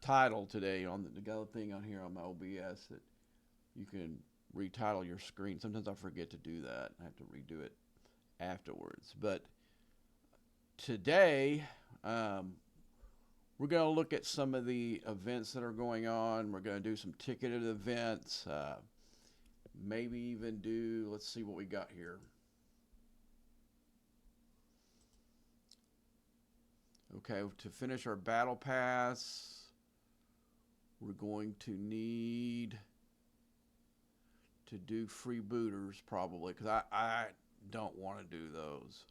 title today on the other thing on here on my OBS that you can retitle your screen. Sometimes I forget to do that. I have to redo it afterwards. But today, we're going to look at some of the events that are going on. We're going to do some ticketed events. Maybe even do, let's see what we got here. Okay, to finish our battle pass, we're going to need to do freebooters probably because I don't want to do those.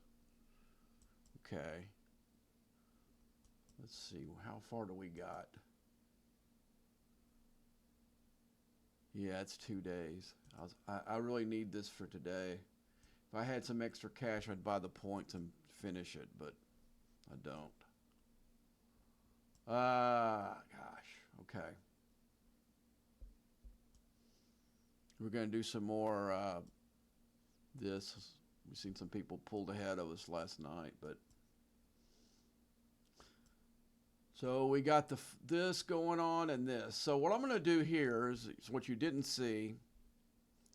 Okay, let's see, how far do we got? Yeah, it's 2 days. I really need this for today. If I had some extra cash, I'd buy the points and finish it, but I don't. Gosh. Okay. We're going to do some more this. We've seen some people pulled ahead of us last night, but so we got this going on and this. So what I'm going to do here is what you didn't see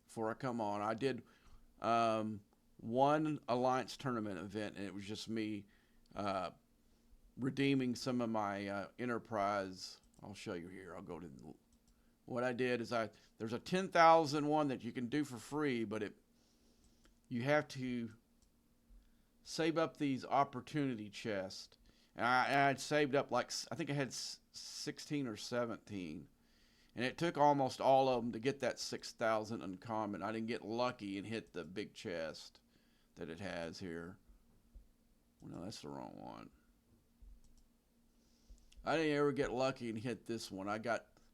before I come on. I did one Alliance tournament event, and it was just me redeeming some of my Enterprise. I'll show you here. I'll go to what I did is there's a 10,000 one that you can do for free, but you have to save up these opportunity chests. And I'd saved up like, I think I had 16 or 17. And it took almost all of them to get that 6,000 uncommon. I didn't get lucky and hit the big chest that it has here. Well, no, that's the wrong one. I didn't ever get lucky and hit this one.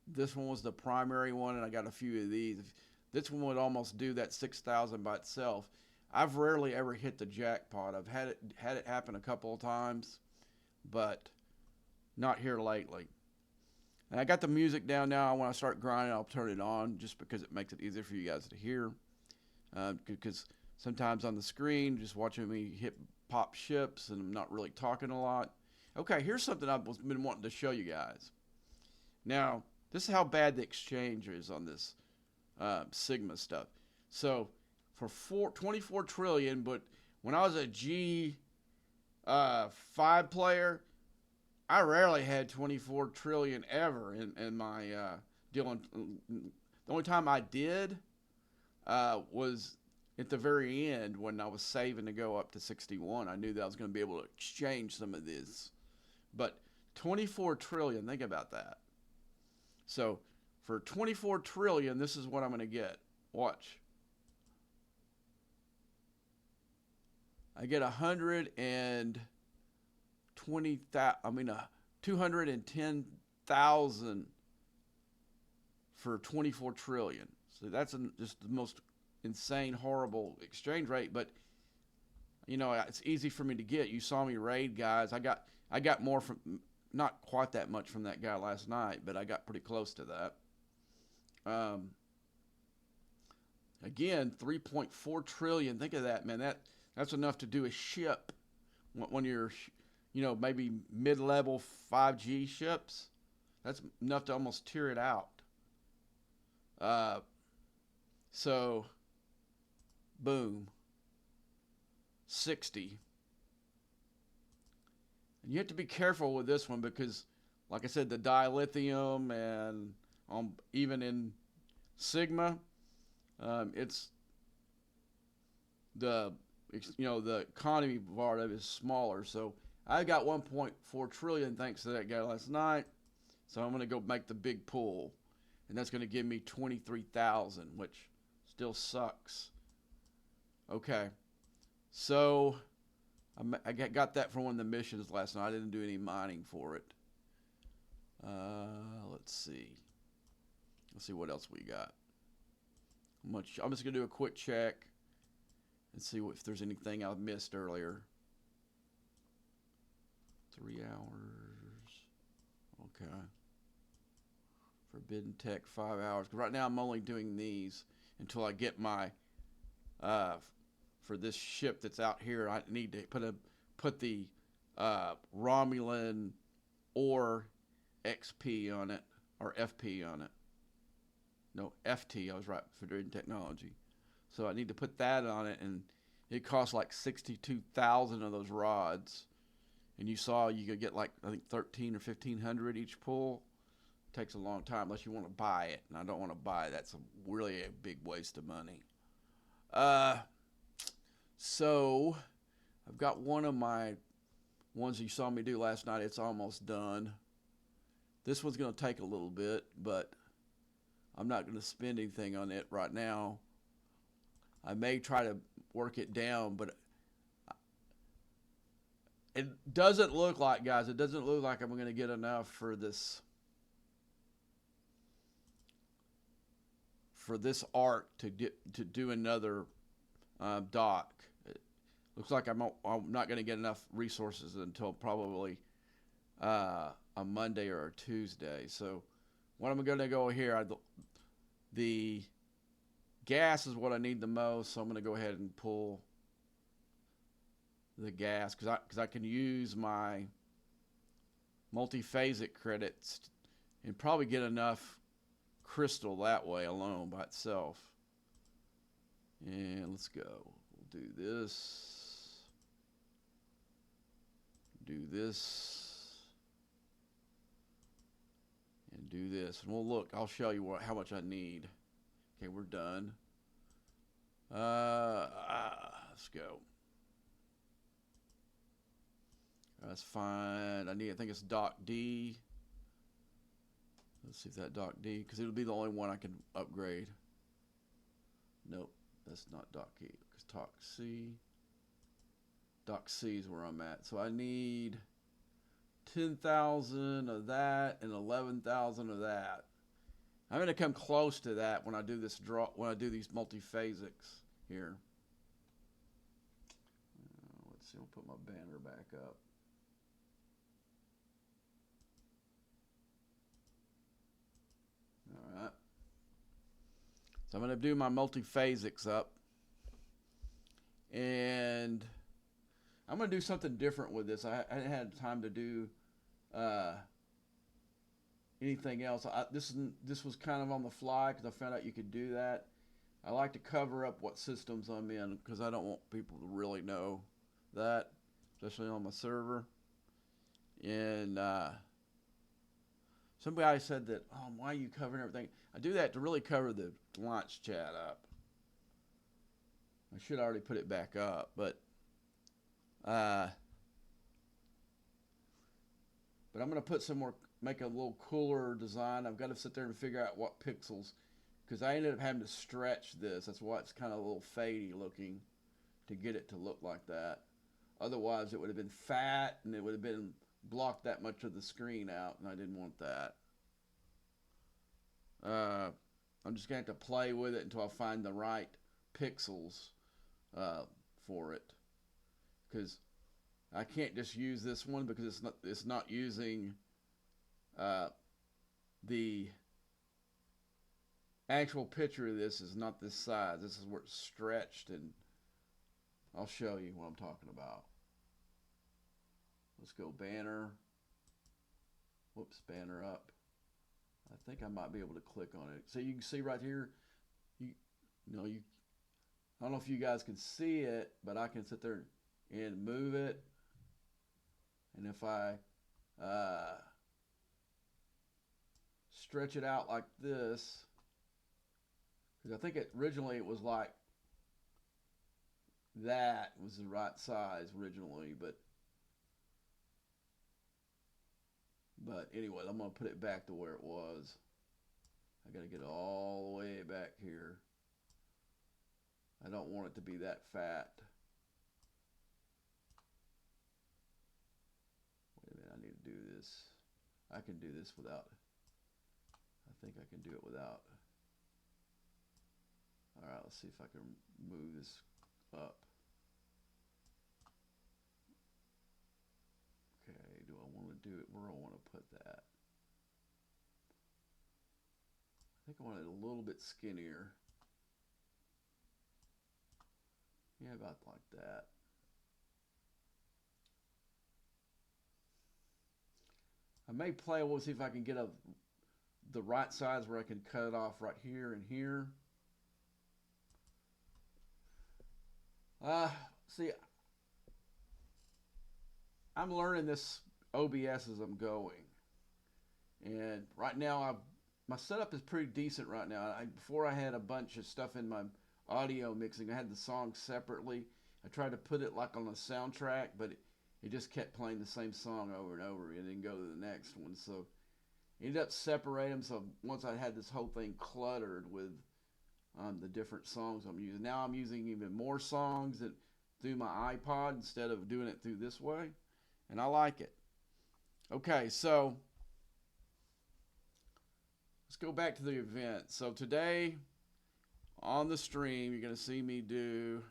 This one was the primary one, and I got a few of these. This one would almost do that 6,000 by itself. I've rarely ever hit the jackpot. I've had it happen a couple of times, but not here lately. And I got the music down now. When I start grinding, I'll turn it on just because it makes it easier for you guys to hear. Because sometimes on the screen, just watching me hit pop ships and I'm not really talking a lot. Okay, here's something I've been wanting to show you guys. Now, this is how bad the exchange is on this Sigma stuff. So, for 24 trillion, but when I was a G5 player, I rarely had 24 trillion ever in my dealing. The only time I did was at the very end when I was saving to go up to 61. I knew that I was going to be able to exchange some of this. But 24 trillion, think about that. So for 24 trillion, this is what I'm going to get. Watch. I get 210,000 for 24 trillion. So that's just the most insane, horrible exchange rate. But you know, it's easy for me to get. You saw me raid guys. I got more from, not quite that much from that guy last night, but I got pretty close to that. Again, 3.4 trillion. Think of that, man. That's enough to do a ship when you're, maybe mid-level 5G ships. That's enough to almost tear it out. So, boom, 60. And you have to be careful with this one because, like I said, the dilithium and even in Sigma, it's the economy part of it is smaller. So I got 1.4 trillion thanks to that guy last night. So I'm going to go make the big pull, and that's going to give me 23,000, which still sucks. Okay, so I got that from one of the missions last night. I didn't do any mining for it. Let's see. Let's see what else we got. I'm just going to do a quick check and see if there's anything I missed earlier. 3 hours. Okay. Forbidden Tech, 5 hours. Right now I'm only doing these until I get my for this ship that's out here. I need to put the Romulan ore XP on it, or FP on it. No, FT. I was right, Federated Technology. So I need to put that on it, and it costs like 62,000 of those rods. And you saw you could get like I think 13 or 1,500 each pull. It takes a long time unless you want to buy it, and I don't want to buy it. That's really a big waste of money. Uh, so I've got one of my ones you saw me do last night. It's almost done. This one's going to take a little bit, but I'm not going to spend anything on it right now. I may try to work it down, but it doesn't look like, guys, it doesn't look like I'm going to get enough for this arc to do another dock. It looks like I'm not going to get enough resources until probably a Monday or a Tuesday. So what I'm going to go here, the gas is what I need the most, so I'm going to go ahead and pull the gas because I can use my multiphasic credits and probably get enough crystal that way alone by itself. And let's go. We'll do this. Do this. And do this. And we'll look. I'll show you how much I need. Okay, we're done. Let's go. That's fine. I think it's dock D. Let's see if that dock D, because it'll be the only one I can upgrade. Nope, that's not dock E. Because dock C. Dock C is where I'm at. So I need 10,000 of that and 11,000 of that. I'm going to come close to that when I do this when I do these multiphasics here. Let's see. I'll put my banner back up. All right. So I'm going to do my multiphasics up. And I'm going to do something different with this. I hadn't had time to do anything else. This was kind of on the fly because I found out you could do that. I like to cover up what systems I'm in because I don't want people to really know that, especially on my server. And somebody said that, oh, why are you covering everything? I do that to really cover the launch chat up. I should already put it back up, but I'm going to put some more, make a little cooler design. I've got to sit there and figure out what pixels, because I ended up having to stretch this. That's why it's kind of a little fadey looking to get it to look like that. Otherwise, it would have been fat and it would have been blocked that much of the screen out, and I didn't want that. I'm just going to have to play with it until I find the right pixels for it, because I can't just use this one because it's not using the actual picture of this is not this size. This is where it's stretched, and I'll show you what I'm talking about. Let's go banner. Whoops, banner up. I think I might be able to click on it. So you can see right here, I don't know if you guys can see it, but I can sit there and move it. And if I stretch it out like this, because I think originally it was like that was the right size originally, but anyway, I'm going to put it back to where it was. I got to get it all the way back here. I don't want it to be that fat. Wait a minute, I need to do this. I can do this without, I think I can do it without. All right, let's see if I can move this up. Okay, do I want to do it? Where do I want to put that? I think I want it a little bit skinnier. Yeah, about like that. I may play. We'll see if I can get the right size where I can cut it off right here and here. See, I'm learning this OBS as I'm going, and right now my setup is pretty decent right now. Before I had a bunch of stuff in my audio mixing. I had the songs separately. I tried to put it like on a soundtrack, but it just kept playing the same song over and over and then go to the next one. So I ended up separating them. So once I had this whole thing cluttered with the different songs I'm using. Now I'm using even more songs through my iPod instead of doing it through this way. And I like it. Okay, so let's go back to the event. So today on the stream, you're going to see me do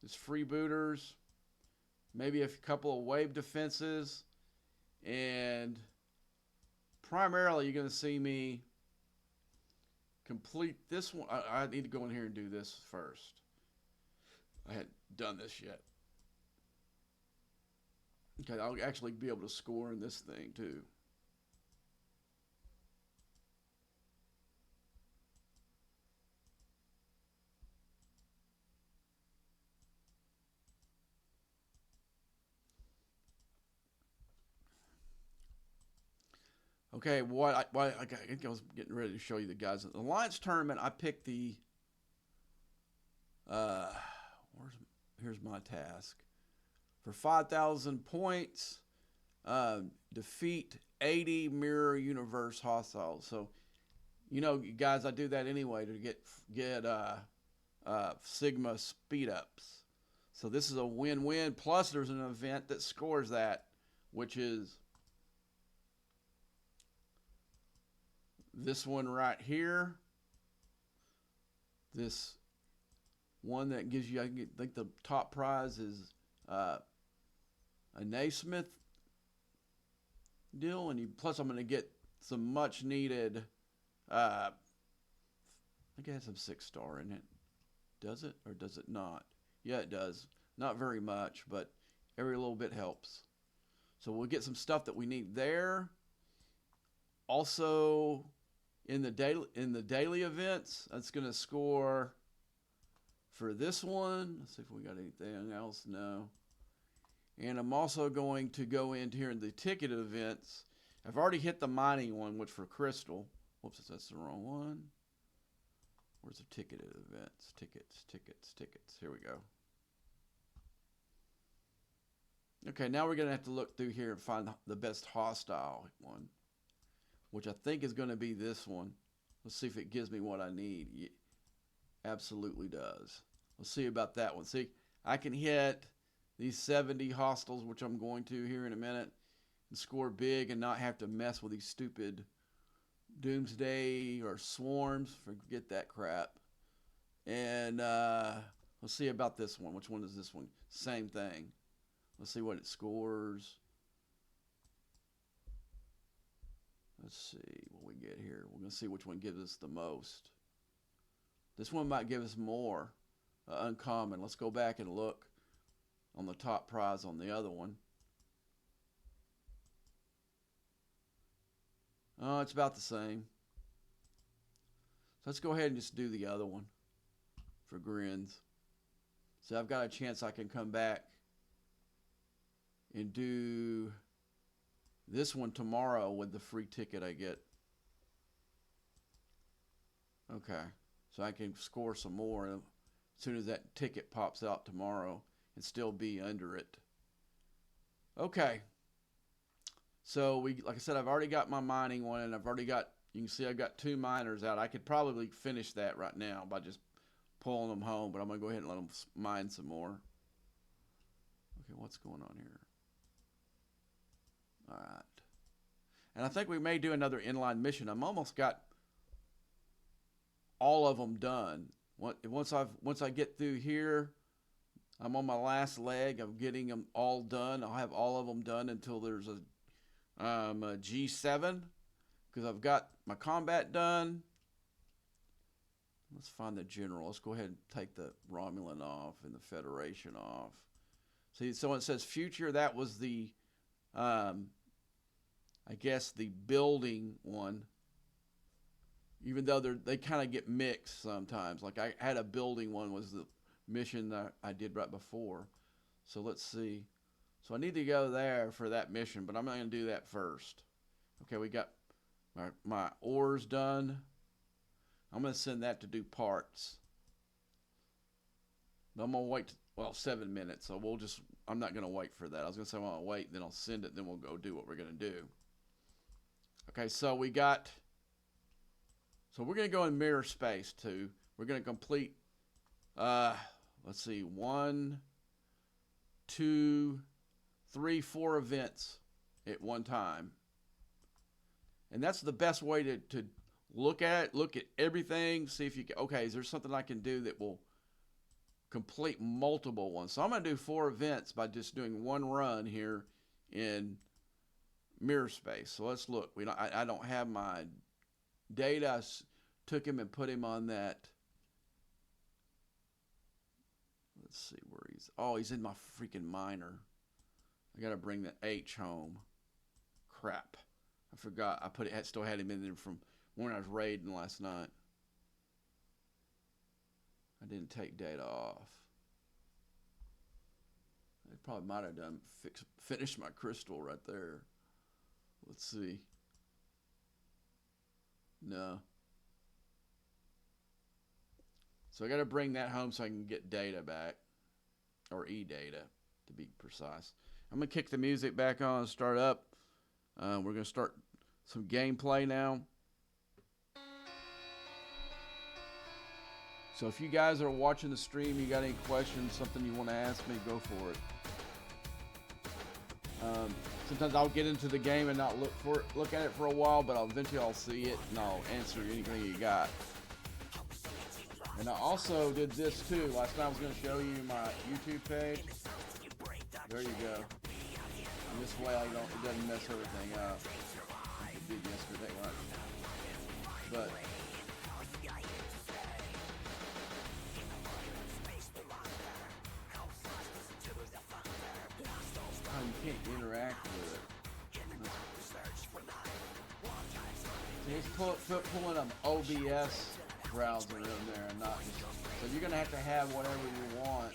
this freebooters, maybe a couple of wave defenses, and primarily you're going to see me complete this one. I need to go in here and do this first. I hadn't done this yet. Okay, I'll actually be able to score in this thing too. Okay, I was getting ready to show you the guys. The Alliance tournament, I picked the here's my task. For 5,000 points, defeat 80 mirror universe hostiles. So, guys, I do that anyway to get Sigma speed ups. So this is a win-win. Plus, there's an event that scores that, which is this one right here. This one that gives you, I think the top prize is a Naismith deal, and plus I'm going to get some much needed. I think it has some 6-star in it. Does it or does it not? Yeah, it does. Not very much, but every little bit helps. So we'll get some stuff that we need there. Also, in the daily events, that's going to score for this one. Let's see if we got anything else. No. And I'm also going to go into here in the ticket events. I've already hit the mining one, which for crystal. Whoops, that's the wrong one. Where's the ticketed events? Tickets. Here we go. Okay, now we're going to have to look through here and find the best hostile one, which I think is going to be this one. Let's see if it gives me what I need. It absolutely does. Let's see about that one. See, I can hit these 70 hostiles, which I'm going to here in a minute, and score big and not have to mess with these stupid doomsday or swarms. Forget that crap. And let's see about this one. Which one is this one? Same thing. Let's see what it scores. Let's see what we get here. We're going to see which one gives us the most. This one might give us more uncommon. Let's go back and look on the top prize on the other one. Oh, it's about the same. So let's go ahead and just do the other one for grins. So I've got a chance I can come back and do this one tomorrow with the free ticket I get. Okay, so I can score some more as soon as that ticket pops out tomorrow and still be under it. Okay, so like I said, I've already got my mining one, and I've already got, you can see I've got 2 miners out. I could probably finish that right now by just pulling them home, but I'm going to go ahead and let them mine some more. Okay, what's going on here? All right. And I think we may do another inline mission. I'm almost got all of them done. Once I get through here, I'm on my last leg. I'm getting them all done. I'll have all of them done until there's a G7, because I've got my combat done. Let's find the general. Let's go ahead and take the Romulan off and the Federation off. See, so it says future. That was the I guess the building one, even though they kind of get mixed sometimes. Like I had a building one was the mission that I did right before. So let's see. So I need to go there for that mission, but I'm not going to do that first. Okay, we got my ores done. I'm going to send that to do parts. But I'm going to wait, 7 minutes. So I'm not going to wait for that. I was going to say, well, I'll wait, then I'll send it, then we'll go do what we're going to do. Okay, so we're going to go in mirror space too. We're going to complete, let's see, 1, 2, 3, 4 events at one time. And that's the best way to look at everything, see if you can, okay, is there something I can do that will complete multiple ones? So I'm going to do 4 events by just doing one run here in mirror space. So let's look. I don't have my data. I took him and put him on that. Let's see where he's in my freaking miner. I got to bring the H home. Crap. I forgot. Still had him in there from when I was raiding last night. I didn't take data off. I probably might have finished my crystal right there. Let's see. No. So I got to bring that home so I can get data back, or e-data to be precise. I'm going to kick the music back on and start up. We're going to start some gameplay now. So if you guys are watching the stream, you got any questions, something you want to ask me, go for it. Sometimes I'll get into the game and not look at it for a while, but eventually I'll see it and I'll answer anything you got. And I also did this too. Last night I was going to show you my YouTube page. There you go. And this way it doesn't mess everything up. I did yesterday, right? But you can't interact with it. See, it's pulling an OBS browser in there, and not just, so you're gonna have to have whatever you want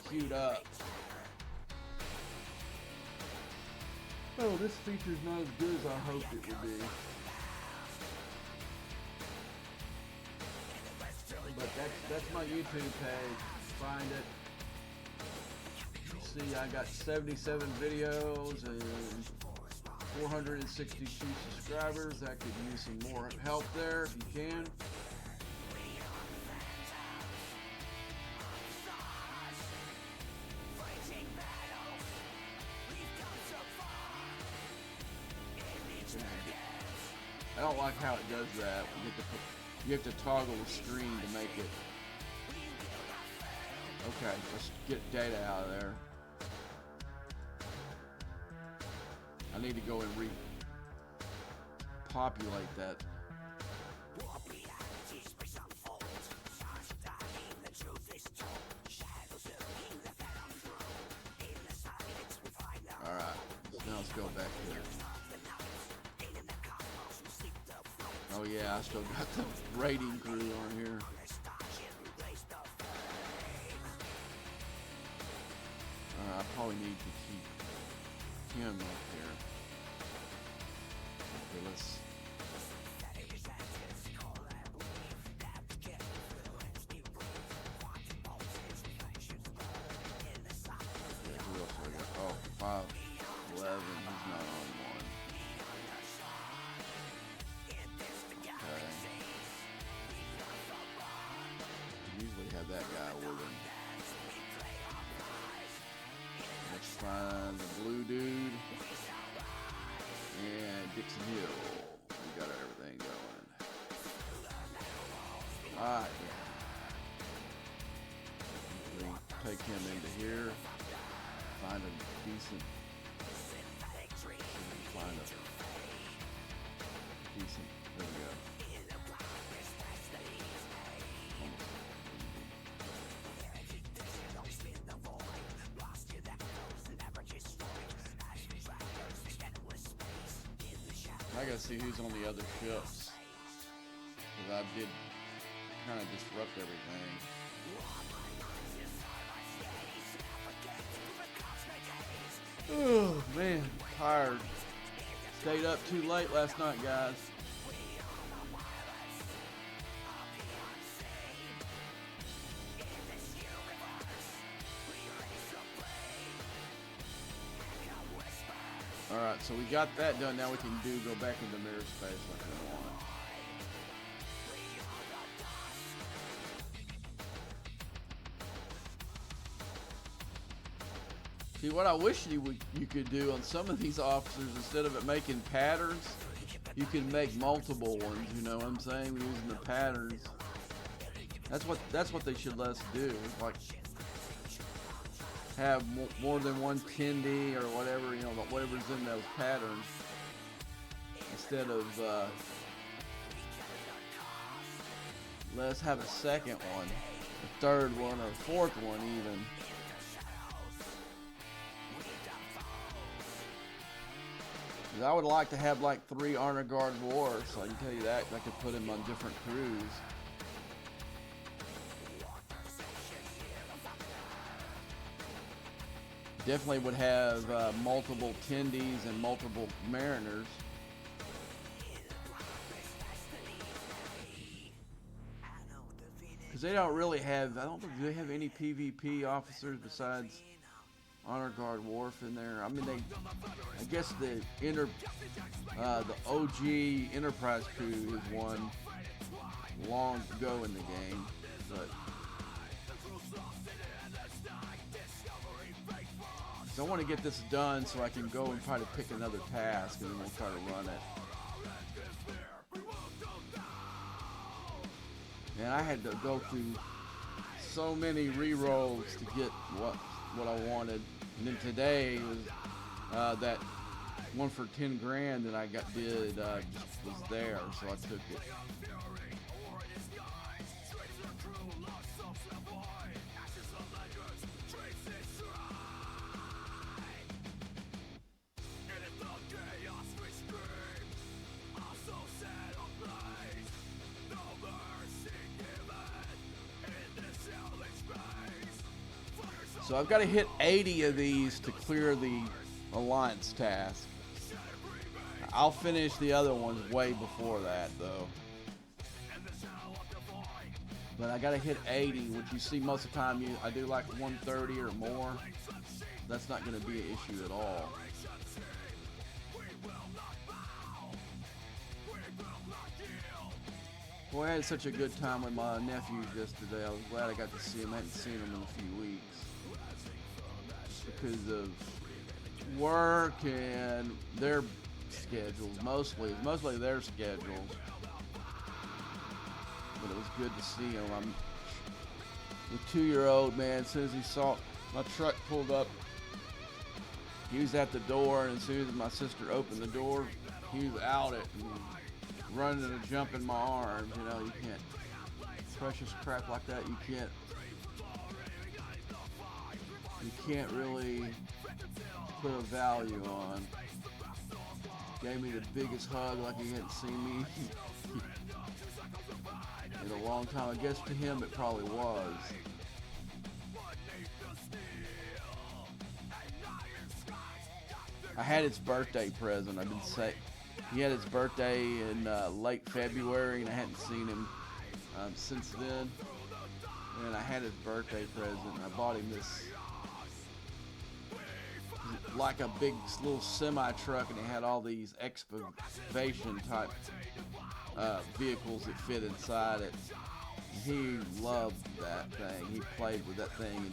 queued up. Oh, this feature's not as good as I hoped it would be. But that's my YouTube page. Find it. See, I got 77 videos and 462 subscribers. I could use some more help there if you can. I don't like how it does that. You have to toggle the screen to make it. Okay, let's get data out of there. I need to go and repopulate that. Alright, now let's go back here. Oh yeah, I still got the raiding crew on here. I probably need to keep him up here. Okay, let's. Yeah, who else do I got? Oh, 511. He's not on one. Okay. Usually have that guy ordered. Let's find the blue dude and Dixon Hill. We got everything going. Alright. Take him into here. Find a decent. Find a decent. There we go. gotta see who's on the other ships. Because I did kind of disrupt everything. Oh, man. Tired. Stayed up too late last night, guys. Alright, so we got that done. Now we can go back into mirror space like we want. See, what I wish you could do on some of these officers, instead of it making patterns, you can make multiple ones, you know what I'm saying? Using the patterns. That's what they should let us do. Like, have more than one Tindy or whatever, you know, whatever's in those patterns, instead of let us have a second one, a third one, or a fourth one even. I would like to have like 3 honor guard wars, so I can tell you that. I could put them on different crews. Definitely would have multiple Tindies and multiple Mariners. Because they don't really have, I don't think they have any PvP officers besides Honor Guard Wharf in there. I mean, I guess the OG Enterprise crew is one long ago in the game, but so I want to get this done so I can go and try to pick another task, and then we'll try to run it. Man, I had to go through so many re-rolls to get what I wanted. And then today was that one for 10 grand that I did just was there, so I took it. So I've got to hit 80 of these to clear the Alliance task. I'll finish the other ones way before that, though. But I got to hit 80, which you see most of the time I do like 130 or more. That's not going to be an issue at all. Boy, I had such a good time with my nephews yesterday. I was glad I got to see them. I hadn't seen them in a few weeks. Because of work and their schedules, mostly their schedules. But it was good to see him. The 2-year-old, man, as soon as he saw my truck pulled up, he was at the door, and as soon as my sister opened the door, he was out it and running and jumping my arms. You know, you can't, precious crap like that, you can't really put a value on. Gave me the biggest hug like he hadn't seen me in a long time. I guess to him it probably was. I had his birthday present. I've been saying he had his birthday in late February, and I hadn't seen him since then. And I had his birthday present, and I bought him this, like a big little semi truck, and it had all these excavation type vehicles that fit inside it. He loved that thing. He played with that thing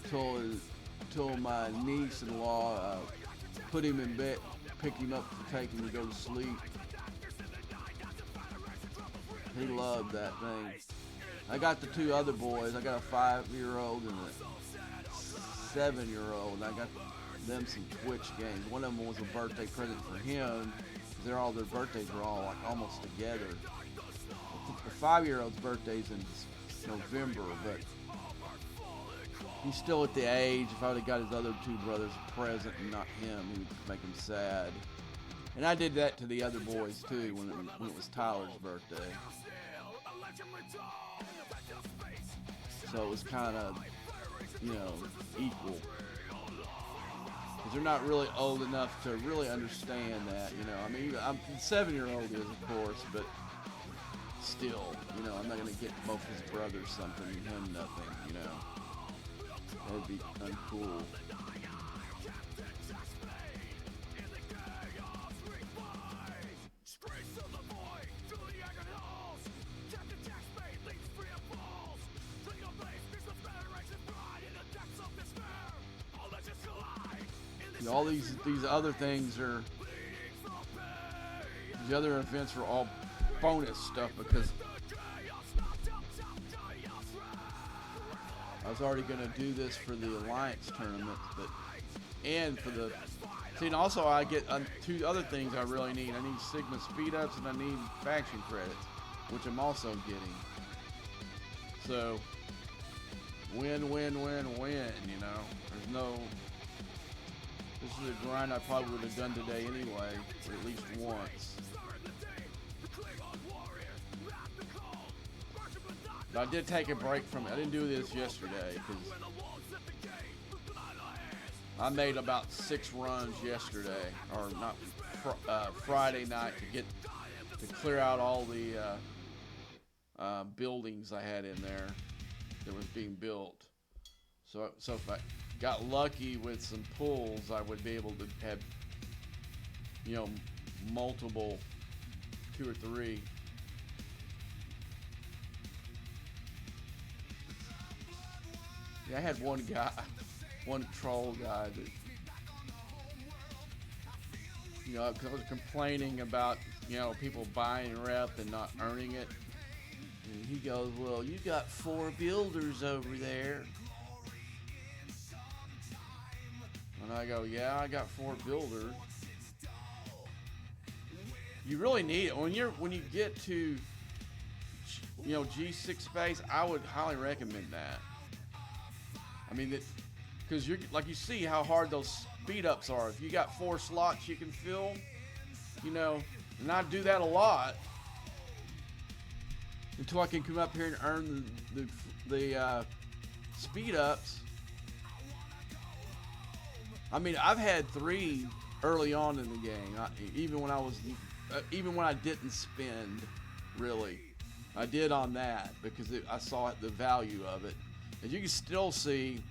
until my niece-in-law put him in bed, picked him up to take him to go to sleep. He loved that thing. I got the 2 other boys. I got a 5-year-old and a 7-year-old. I got them some Twitch games. One of them was a birthday present for him. Their birthdays were all like almost together. The 5-year-old's birthday's in November, but he's still at the age. If I would have got his other 2 brothers a present and not him, he would make him sad. And I did that to the other boys too when it was Tyler's birthday. So it was kind of, equal. Because they're not really old enough to really understand that, I mean, I'm 7-year-old is, of course, but still, I'm not going to get both his brothers something and him nothing, That would be uncool. All these other things are, the other events are all bonus stuff because I was already going to do this for the Alliance tournament, and for the, see, and also I get two other things I really need. I need Sigma speed ups and I need faction credits, which I'm also getting. So, win, win, win, win, There's no, this is a grind I probably would have done today anyway, or at least once. But I did take a break from it. I didn't do this yesterday because I made about 6 runs yesterday, or not, Friday night to clear out all the buildings I had in there that was being built. So if I got lucky with some pulls, I would be able to have, multiple 2 or 3. Yeah, I had one troll guy that, cause I was complaining about, people buying rep and not earning it. And he goes, well, you got 4 builders over there. And I go, yeah, I got 4 builders. You really need it when you get to, G6 space. I would highly recommend that. I mean, because you're like, you see how hard those speed ups are. If you got 4 slots you can fill, and I do that a lot until I can come up here and earn the speed ups. I mean, I've had 3 early on in the game. Even when I didn't spend, really, I did on that because I saw the value of it. As you can still see,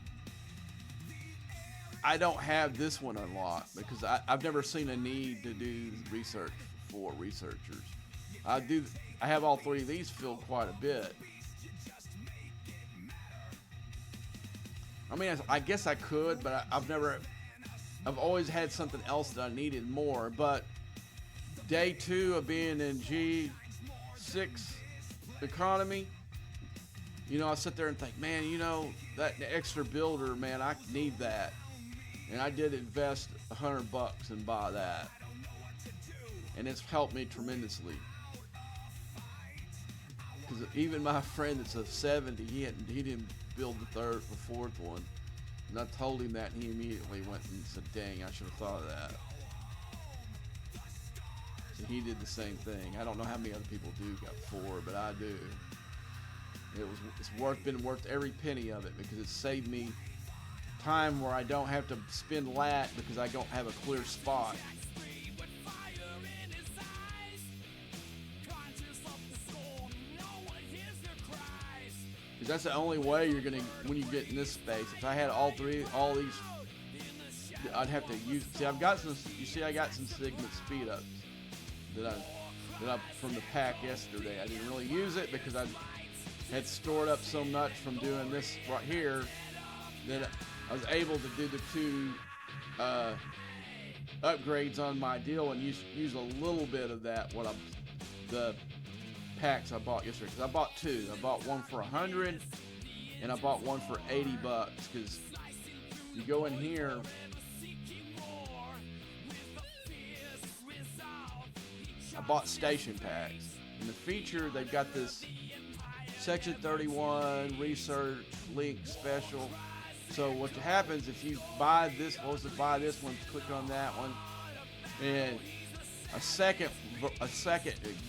I don't have this one unlocked because I've never seen a need to do research for researchers. I have all 3 of these filled quite a bit. I mean, I guess I could, but I've always had something else that I needed more. But day 2 of being in G6 economy, I sit there and think, man, that extra builder, man, I need that. And I did invest $100 and buy that. And it's helped me tremendously. Because even my friend that's a 70, he didn't build the 4th one. And I told him that, and he immediately went and said, dang, I should have thought of that. So he did the same thing. I don't know how many other people got 4, but I do. It's been worth every penny of it because it saved me time where I don't have to spend lat because I don't have a clear spot. Because that's the only way you're gonna, when you get in this space. If I had all these, I'd have to use. See, I've got some. You see, I got some Sigma speed ups that I from the pack yesterday. I didn't really use it because I had stored up so much from doing this right here that I was able to do the 2 upgrades on my deal and use a little bit of that. The packs I bought yesterday, because I bought 2. I bought one for $100 and I bought one for $80 because you go in here. I bought station packs. In the feature, they've got this Section 31 research link special. So what happens if you buy this one, click on that one, and a second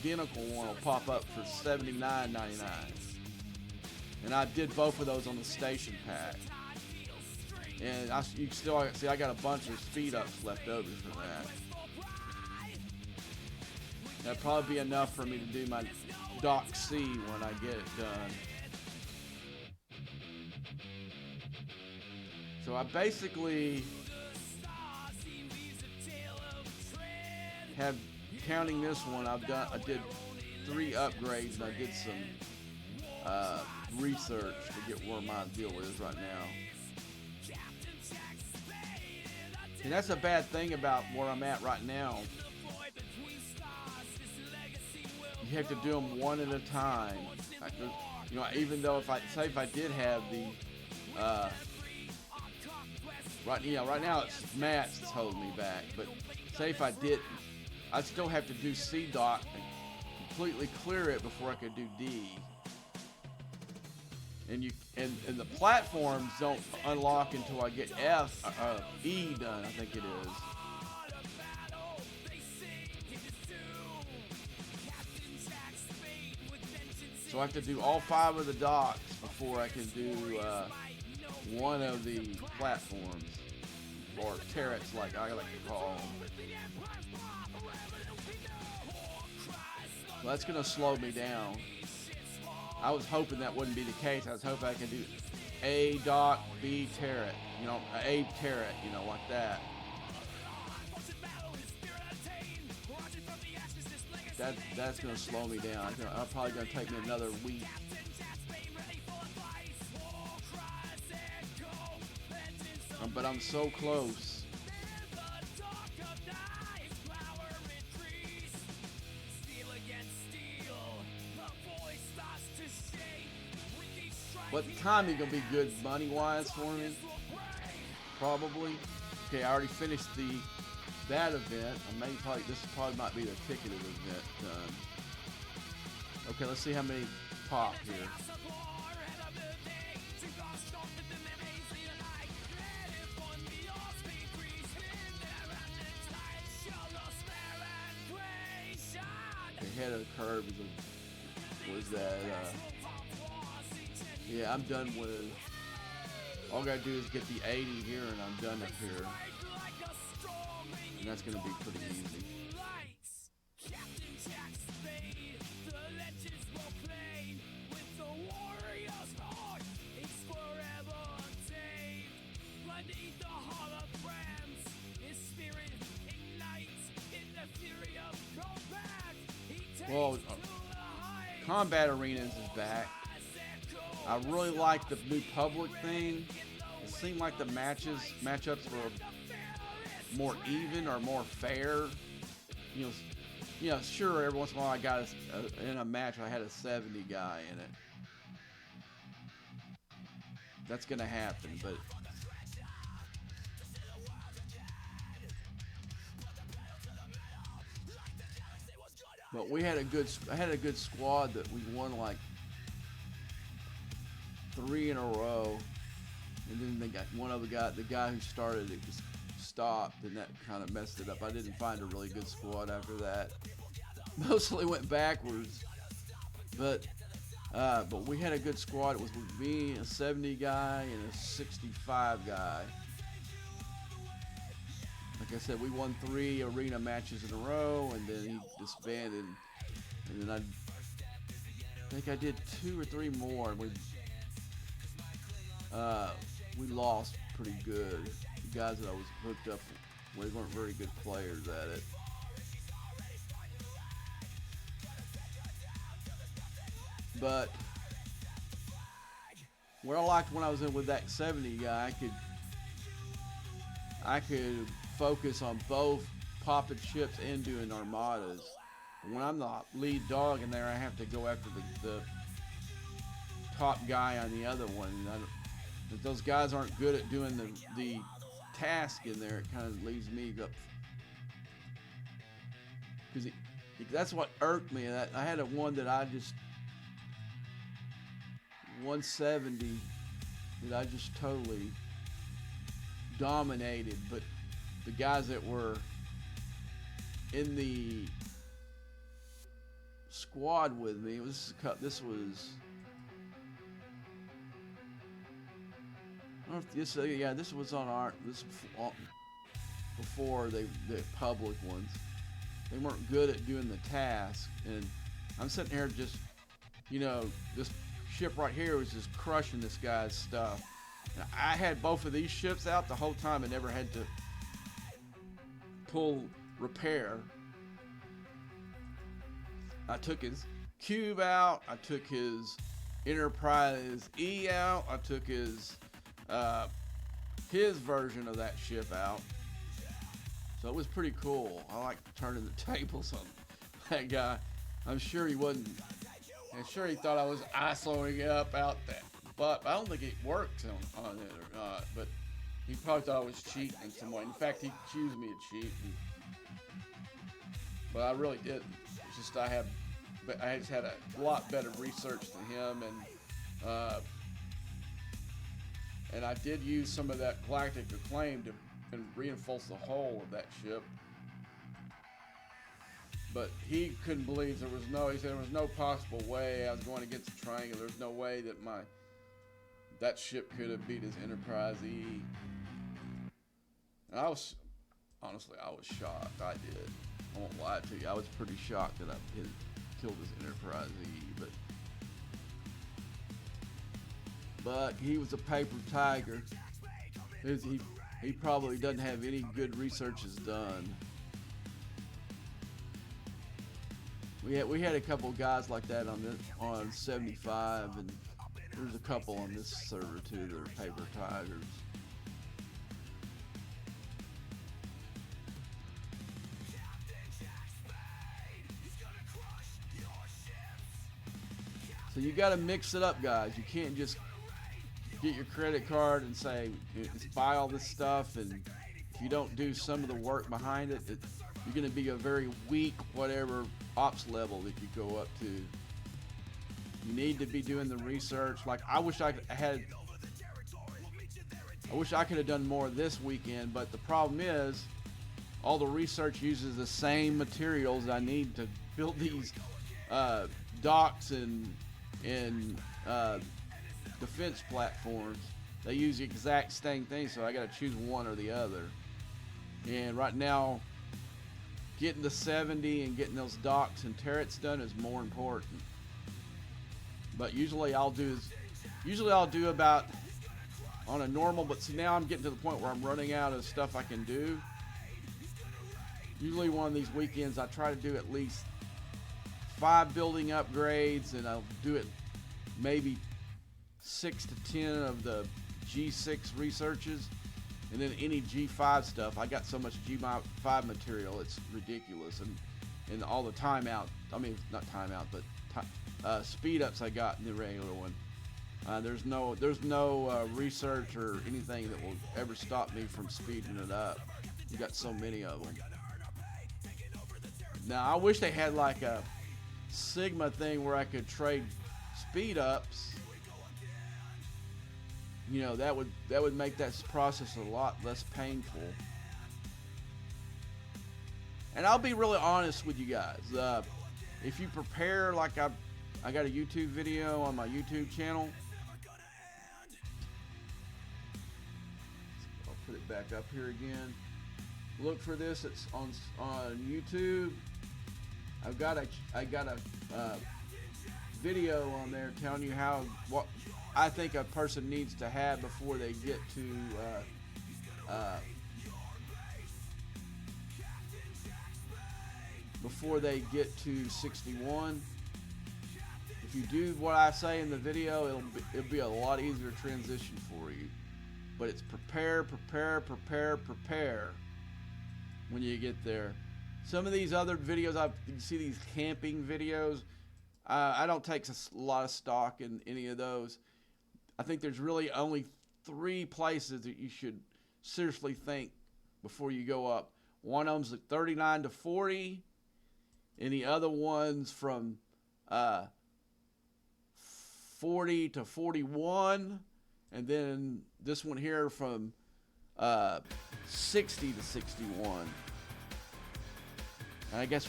identical one will pop up for $79.99. And I did both of those on the station pack. And you still see I got a bunch of speed ups left over for that. That'd probably be enough for me to do my Doc C when I get it done. So I basically have, counting this one, I did 3 upgrades and I did some research to get where my deal is right now. And that's a bad thing about where I'm at right now. You have to do them one at a time. You know, even though if I did have the right now it's Matt's that's holding me back. But say if I didn't, I'd still have to do C Doc and completely clear it before I could do D. And the platforms don't unlock until I get E done, I think it is. So I have to do all 5 of the docks before I can do one of the platforms, or turrets like I like to call them. So that's going to slow me down. I was hoping that wouldn't be the case. I was hoping I could do A dock, B turret, you know, A turret, you know, like that. That's going to slow me down. I'm probably going to take me another week. But I'm so close. What time is going to be good money-wise for me? Probably. Okay, I already finished that event. This probably might be the ticketed event done. Okay, let's see how many pop here. Ahead of the curve was that. Yeah, I'm done with. All I gotta do is get the 80 here, and I'm done up here. And that's gonna be pretty easy. Well, Combat Arenas is back. I really like the new public thing. It seemed like the matchups were more even or more fair. You know, sure, every once in a while I got in a match I had a 70 guy in it. That's gonna happen, but we had I had a good squad that we won like 3 in a row, and then they got the guy who started it just stopped, and that kind of messed it up. I didn't find a really good squad after that. Mostly went backwards, but we had a good squad. It was with me, a 70 guy, and a 65 guy. Like I said, we won 3 arena matches in a row, and then he disbanded, and then I think I did 2 or 3 more, and we lost pretty good. The guys that I was hooked up with weren't very good players at it. But what I liked when I was in with that 70 guy, I could focus on both popping ships and doing armadas. When I'm the lead dog in there, I have to go after the top guy on the other one. If those guys aren't good at doing the task in there, it kind of leaves me up. Because that's what irked me. I had a one that 170 that I just totally dominated, but the guys that were in the squad with me. This was. I don't know if this. Yeah, this was on our. This before the public ones. They weren't good at doing the task, and I'm sitting here just, this ship right here was just crushing this guy's stuff. And I had both of these ships out the whole time and never had to pull repair. I took his cube out. I took his Enterprise E out. I took his version of that ship out. So it was pretty cool. I like turning the tables on that guy. I'm sure he wasn't. I'm sure he thought I was ISOing up out that. But I don't think it works on it or not. But he probably thought I was cheating in some way. In fact, he accused me of cheating. But I really didn't. It's just I just had a lot better research than him, and I did use some of that galactic acclaim to reinforce the hull of that ship. But he couldn't believe he said there was no possible way I was going against the triangle. There's no way that that ship could have beat his Enterprise E. And I was shocked. I did. I won't lie to you. I was pretty shocked that I killed his Enterprise E. But he was a paper tiger. He probably doesn't have any good researches done. We had a couple guys like that on 75, and there's a couple on this server too that are paper tigers. So you got to mix it up, guys. You can't just get your credit card and say, just buy all this stuff, and if you don't do some of the work behind it, you're going to be a very weak whatever ops level that you go up to. You need to be doing the research. Like I wish I could have done more this weekend, but the problem is all the research uses the same materials I need to build these docks and defense platforms. They use the exact same thing, so I got to choose one or the other. And right now, getting to 70 and getting those docks and turrets done is more important. But usually I'll do about on a normal. But see, now I'm getting to the point where I'm running out of stuff I can do. Usually one of these weekends I try to do at least 5 building upgrades, and I'll do it maybe 6 to 10 of the G6 researches, and then any G5 stuff. I got so much G5 material, it's ridiculous, and all the timeout. I mean, not timeout, but speed ups I got in the regular one. There's no research or anything that will ever stop me from speeding it up. You got so many of them. Now I wish they had like a Sigma thing where I could trade speed ups. That would make that process a lot less painful. And I'll be really honest with you guys. If you prepare, like I got a YouTube video on my YouTube channel. I'll put it back up here again. Look for this. It's on YouTube. I got a video on there telling you what I think a person needs to have before they get to before they get to 61. If you do what I say in the video, it'll be a lot easier transition for you. But it's prepare when you get there. Some of these other videos, you see these camping videos. I don't take a lot of stock in any of those. I think there's really only 3 places that you should seriously think before you go up. One of them's at 39 to 40, and the other one's from 40 to 41, and then this one here from 60 to 61. and I guess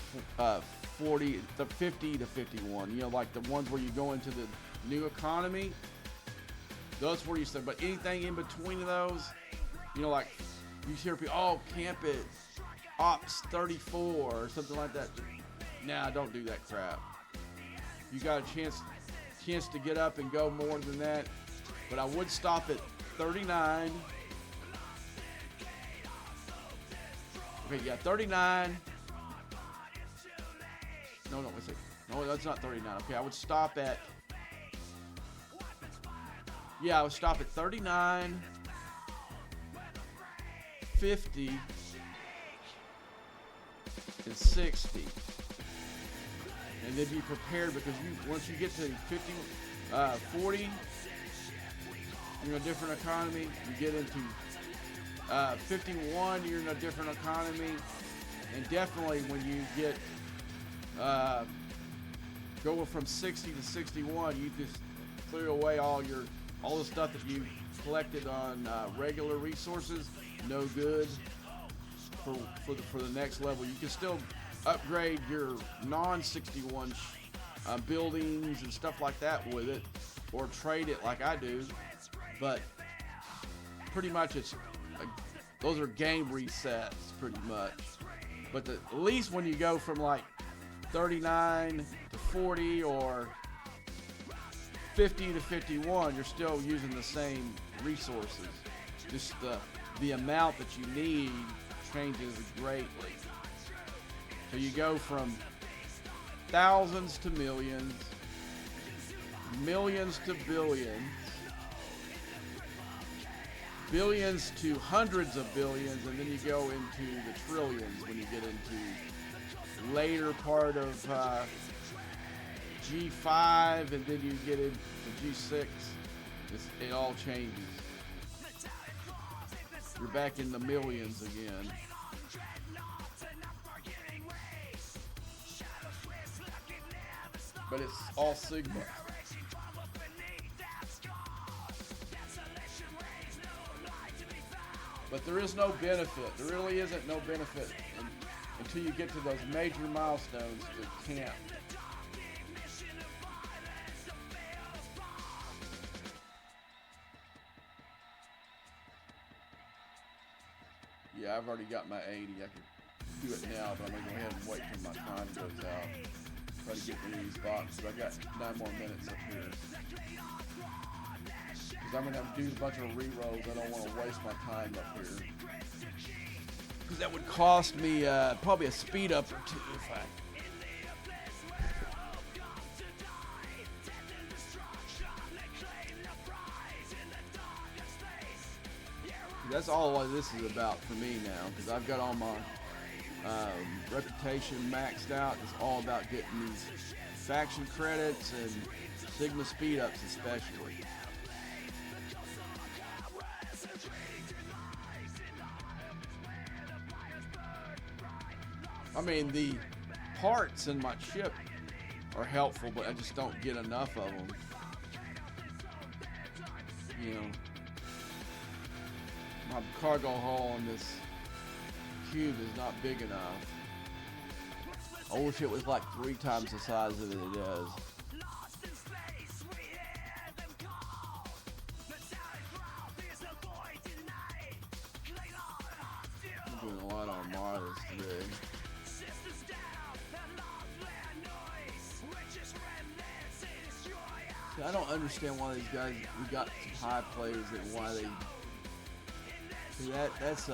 40, the 50 to 51. You know, like the ones where you go into the new economy. Those where you say, but anything in between those, you know, like you hear people, oh, camp it, Ops 34 or something like that. Nah, don't do that crap. You got a chance to get up and go more than that, but I would stop at 39. Okay, yeah, 39. No, wait a second. No, that's not 39. Okay, I would stop at. Yeah, I would stop at 39, 50, and 60. And then be prepared because once you get to 50, 40, you're in a different economy. You get into 51, you're in a different economy. And definitely when you get going from 60 to 61, you just clear away all the stuff that you collected on regular resources. No good for the next level. You can still upgrade your non-61 buildings and stuff like that with it, or trade it like I do. But pretty much those are game resets pretty much. But at least when you go from like 39 to 40 or 50 to 51, you're still using the same resources. Just the amount that you need changes greatly. So you go from thousands to millions, millions to billions, billions to hundreds of billions, and then you go into the trillions when you get into later part of G5, and then you get into G6. It all changes. You're back in the millions again. But it's all Sigma. But there is no benefit. There really isn't no benefit until you get to those major milestones to camp. Yeah, I've already got my 80. I could do it now, but I'm going to go ahead and wait till my time goes out. Try to get rid of these boxes. I got 9 more minutes up here. Because I'm going to have to do a bunch of re-rolls. I don't want to waste my time up here. Because that would cost me probably a speed up or two if I... That's all this is about for me now, because I've got all my reputation maxed out. It's all about getting these faction credits and Sigma speed ups especially. I mean, the parts in my ship are helpful, but I just don't get enough of them. You know, my cargo hull on this cube is not big enough. I wish it was like 3 times the size that it is. I'm doing a lot on Mars today. See, I don't understand why these guys, we got some high players and why they... See, that's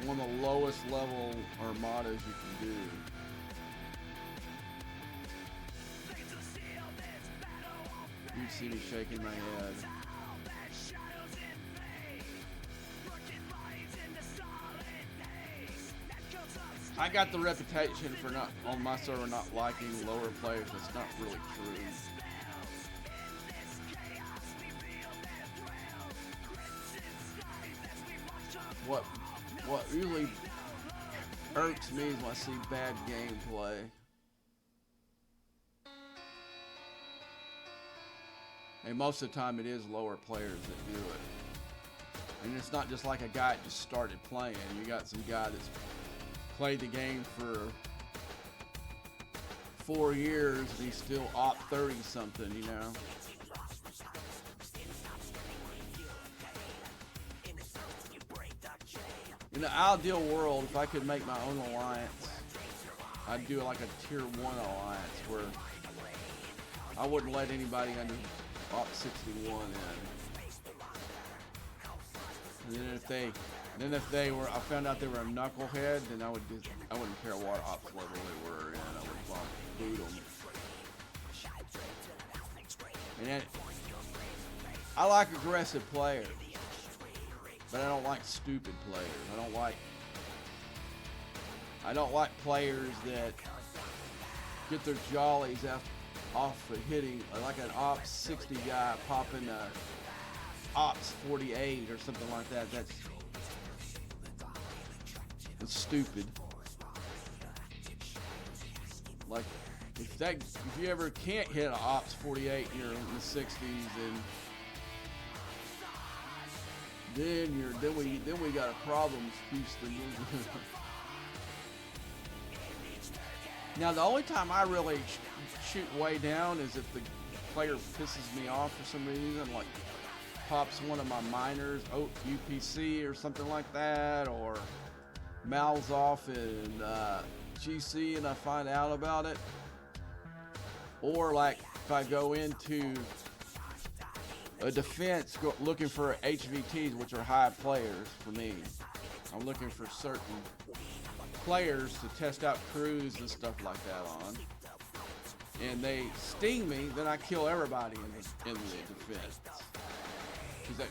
one of the lowest level armadas you can do. You see me shaking my head. I got the reputation for not, on my server, not liking lower players. That's not really true. What really irks me is when I see bad gameplay. And most of the time it is lower players that do it. And it's not just like a guy that just started playing. You got some guy that's played the game for 4 years and he's still op 30 something, you know. In the ideal world, if I could make my own alliance, I'd do like a tier 1 alliance where I wouldn't let anybody under op 61 in. And then if they were, I found out they were a knucklehead, then I wouldn't care what ops level they were in. I would boot them. And then, I like aggressive players, but I don't like stupid players. I don't like players that get their jollies off of hitting like an ops 60 guy popping a ops 48 or something like that. That's stupid. Like if you ever can't hit an ops 48 and you're in the 60s, then we got a problem, Houston. Now the only time I really shoot way down is if the player pisses me off for some reason, like pops one of my miners, UPC or something like that, or mouths off in GC and I find out about it, or like if I go into a defense looking for HVTs, which are high players for me. I'm looking for certain players to test out crews and stuff like that on, and they sting me, then I kill everybody in the defense. Because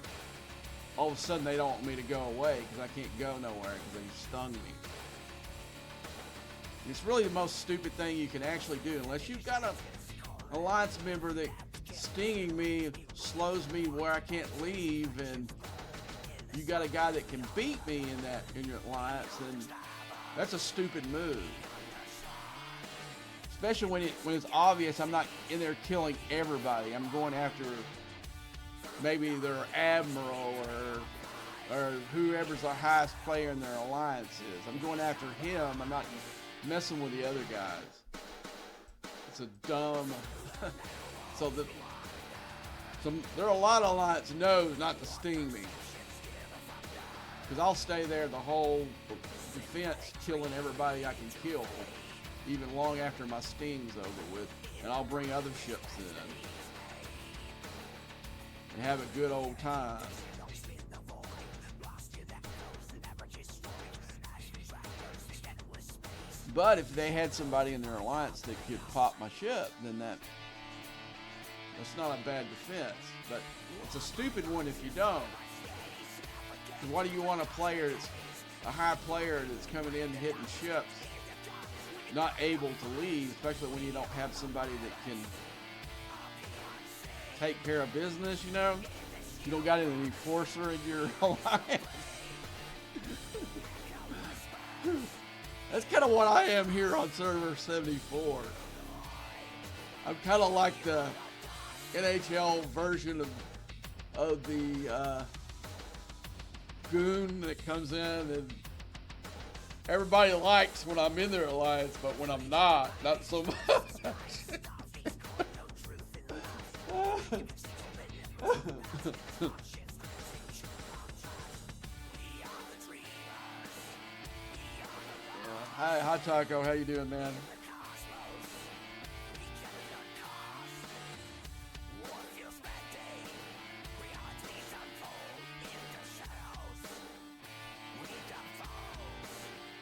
all of a sudden they don't want me to go away because I can't go nowhere because they stung me. It's really the most stupid thing you can actually do, unless you've got a alliance member that stinging me slows me where I can't leave, and you got a guy that can beat me in your alliance, then that's a stupid move. Especially when it's obvious I'm not in there killing everybody. I'm going after maybe their admiral or whoever's the highest player in their alliance is. I'm going after him. I'm not messing with the other guys. It's a dumb. So there are a lot of alliance knows not to sting me, because I'll stay there the whole defense killing everybody I can kill, even long after my sting's over with, and I'll bring other ships in and have a good old time. But if they had somebody in their alliance that could pop my ship, then that's not a bad defense. But it's a stupid one if you don't. Because why do you want a player that's a high player that's coming in and hitting ships, not able to leave, especially when you don't have somebody that can take care of business, you know? You don't got any enforcer in your alliance. That's kind of what I am here on server 74. I'm kind of like the NHL version of the goon that comes in and everybody likes when I'm in their alliance, but when I'm not so much. Hi, Hot Taco. How you doing, man?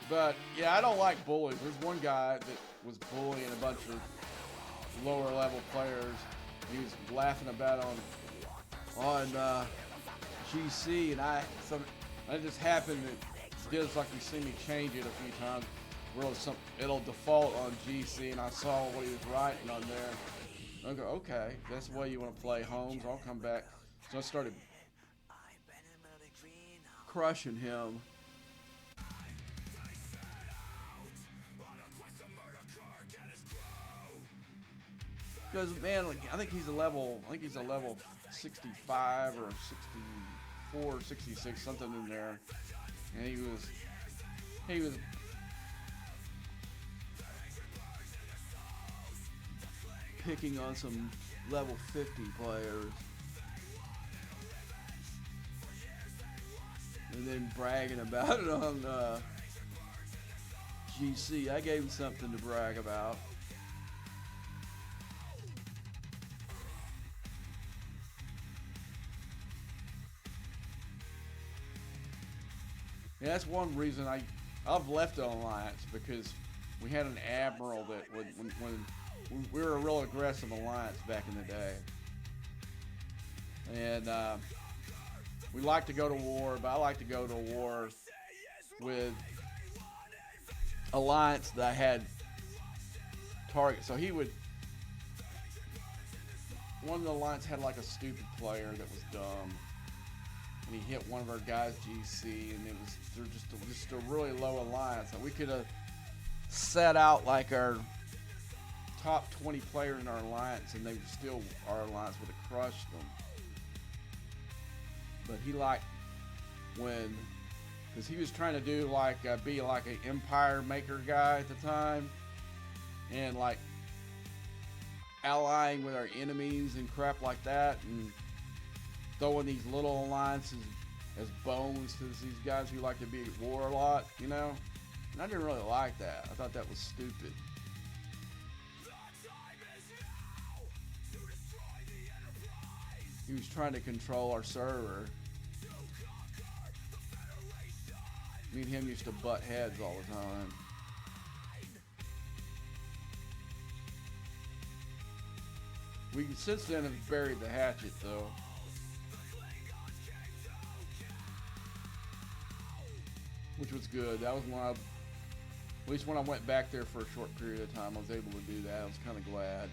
But yeah, I don't like bullies. There's one guy that was bullying a bunch of lower level players. He was laughing about on GC, and I just happened to just like you see me change it a few times. Where it'll default on GC, and I saw what he was writing on there. I go, okay, that's the way you want to play Holmes. I'll come back. So I started crushing him. Because man, I think he's a level 65 or 64, 66, something in there, and he was picking on some level 50 players, and then bragging about it on GC. I gave him something to brag about. Yeah, that's one reason I've left the alliance, because we had an admiral that when we were a real aggressive alliance back in the day, and we like to go to war, but I like to go to war with alliance that had targets. So one of the alliance had like a stupid player that was dumb, and he hit one of our guys GC, and they're just a really low alliance. And we could have set out like our top 20 players in our alliance, and our alliance would have crushed them. But he liked because he was trying to do be like an empire maker guy at the time, and like allying with our enemies and crap like that, and throwing these little alliances as bones to these guys who like to be at war a lot, And I didn't really like that. I thought that was stupid. He was trying to control our server. Me and him used to butt heads all the time. We since then have buried the hatchet, though. Which was good. That was at least when I went back there for a short period of time, I was able to do that. I was kind of glad.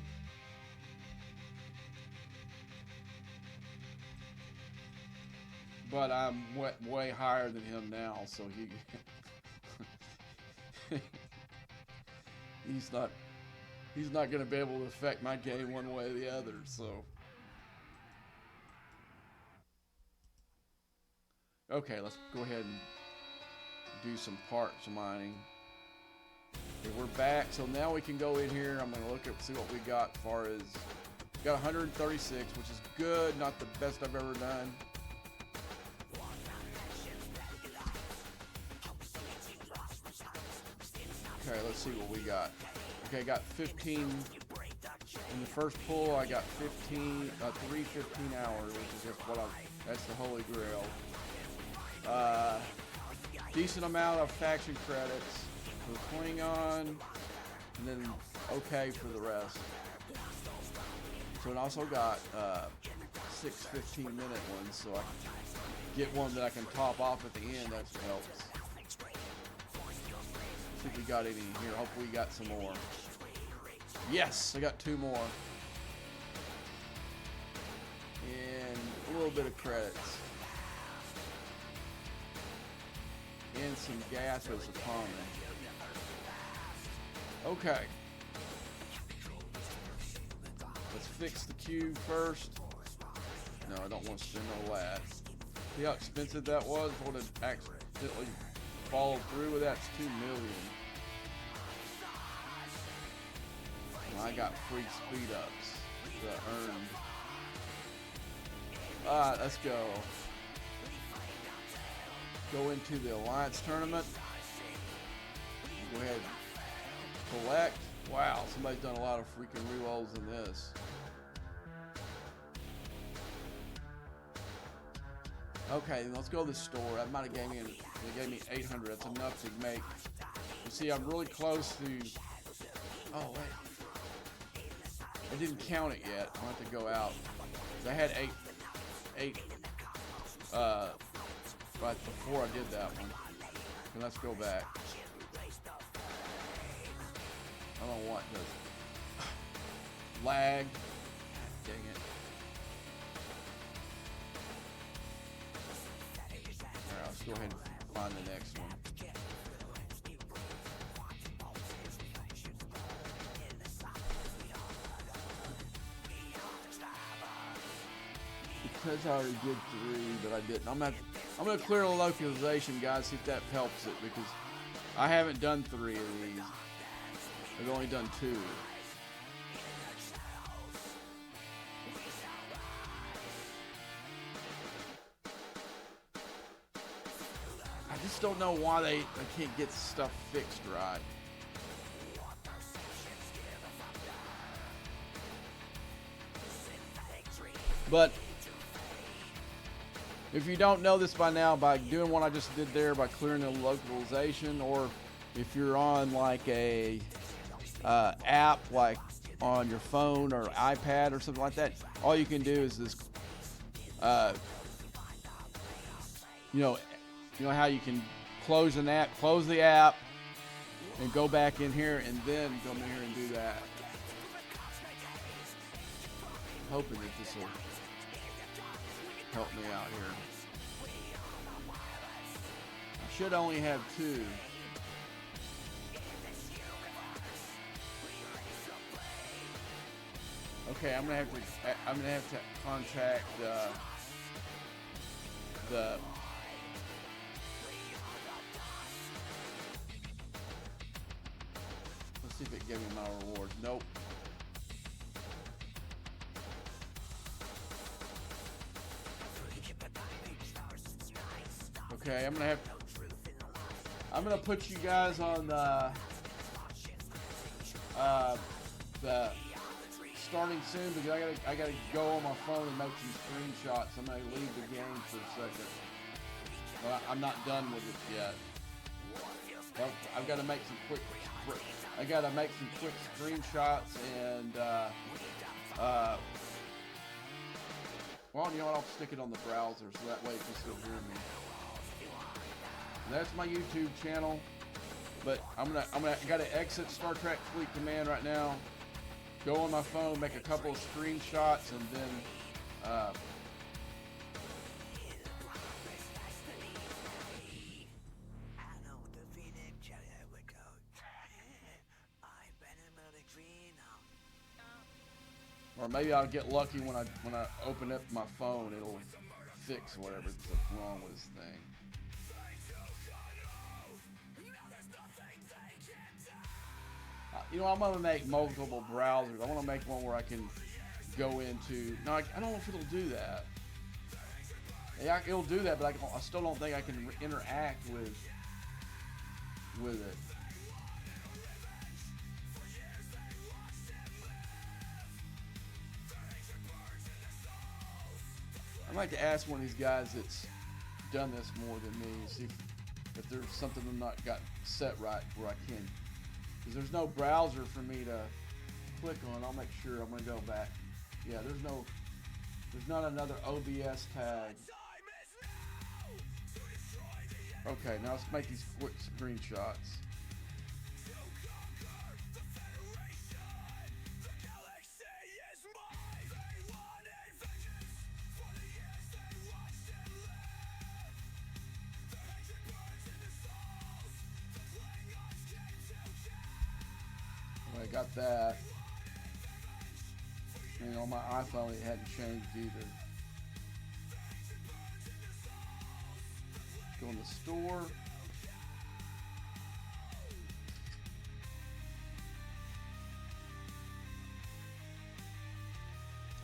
But I'm way higher than him now, so he's not going to be able to affect my game one way or the other. So okay, let's go ahead and do some parts mining. Okay, we're back, so now we can go in here. I'm going to look at see what we got as far as got 136, which is good, not the best I've ever done. Okay, let's see what we got. Okay, I got 15 in the first pull. I got 3 15 hours, which is that's the holy grail. Decent amount of faction credits for Klingon, and then okay for the rest. So it also got 6 15-minute ones, so I can get one that I can top off at the end. That helps. See if we got any in here. Hopefully we got some more. Yes, I got 2 more. And a little bit of credits. And some gas as a common. Okay. Let's fix the cube first. No, I don't want to spend all that. See how expensive that was? I would have accidentally followed through with that. It's $2 million. Well, I got free speed ups that I earned. Alright, let's go. Go into the Alliance tournament. Go ahead and collect. Wow, somebody's done a lot of freaking rerolls in this. Okay, let's go to the store. That might have gave me 800. That's enough to make. You see, I'm really close to. Oh wait, I didn't count it yet. I have to go out. I had eight. But before I did that one, and let's go back. I don't want this lag. Dang it. Alright, let's go ahead and find the next one. says I already did 3, but I didn't. I'm gonna clear the localization, guys. See if that helps it, because I haven't done 3 of these. I've only done 2. I just don't know why they can't get stuff fixed right. But if you don't know this by now, by doing what I just did there, by clearing the localization, or if you're on like a app like on your phone or iPad or something like that, all you can do is this, you know how you can close the app, and go back in here, and then come in here and do that. I'm hoping that this will help me out here. I should only have 2. Okay, I'm gonna have to contact the let's see if it gave me my rewards. Nope. Okay, I'm gonna put you guys on the starting soon, because I gotta go on my phone and make some screenshots. I'm gonna leave the game for a second, but I'm not done with it yet. I've got to make some quick screenshots, and well, you know what? I'll stick it on the browser so that way it can still hear me. And that's my YouTube channel, but I gotta exit Star Trek Fleet Command right now. Go on my phone, make a couple of screenshots, and then or maybe I'll get lucky when I open up my phone, it'll fix whatever's wrong with this thing. I'm gonna make multiple browsers. I want to make one where I can go into. No, I don't know if it'll do that. Yeah, it'll do that, but I still don't think I can interact with it. I'd like to ask one of these guys that's done this more than me, and see if there's something I'm not got set right where I can. Because there's no browser for me to click on. I'll make sure. I'm gonna go back. Yeah, there's not another OBS tag. Okay, now let's make these quick screenshots. I got that. And on my iPhone it hadn't changed either. Go in the store.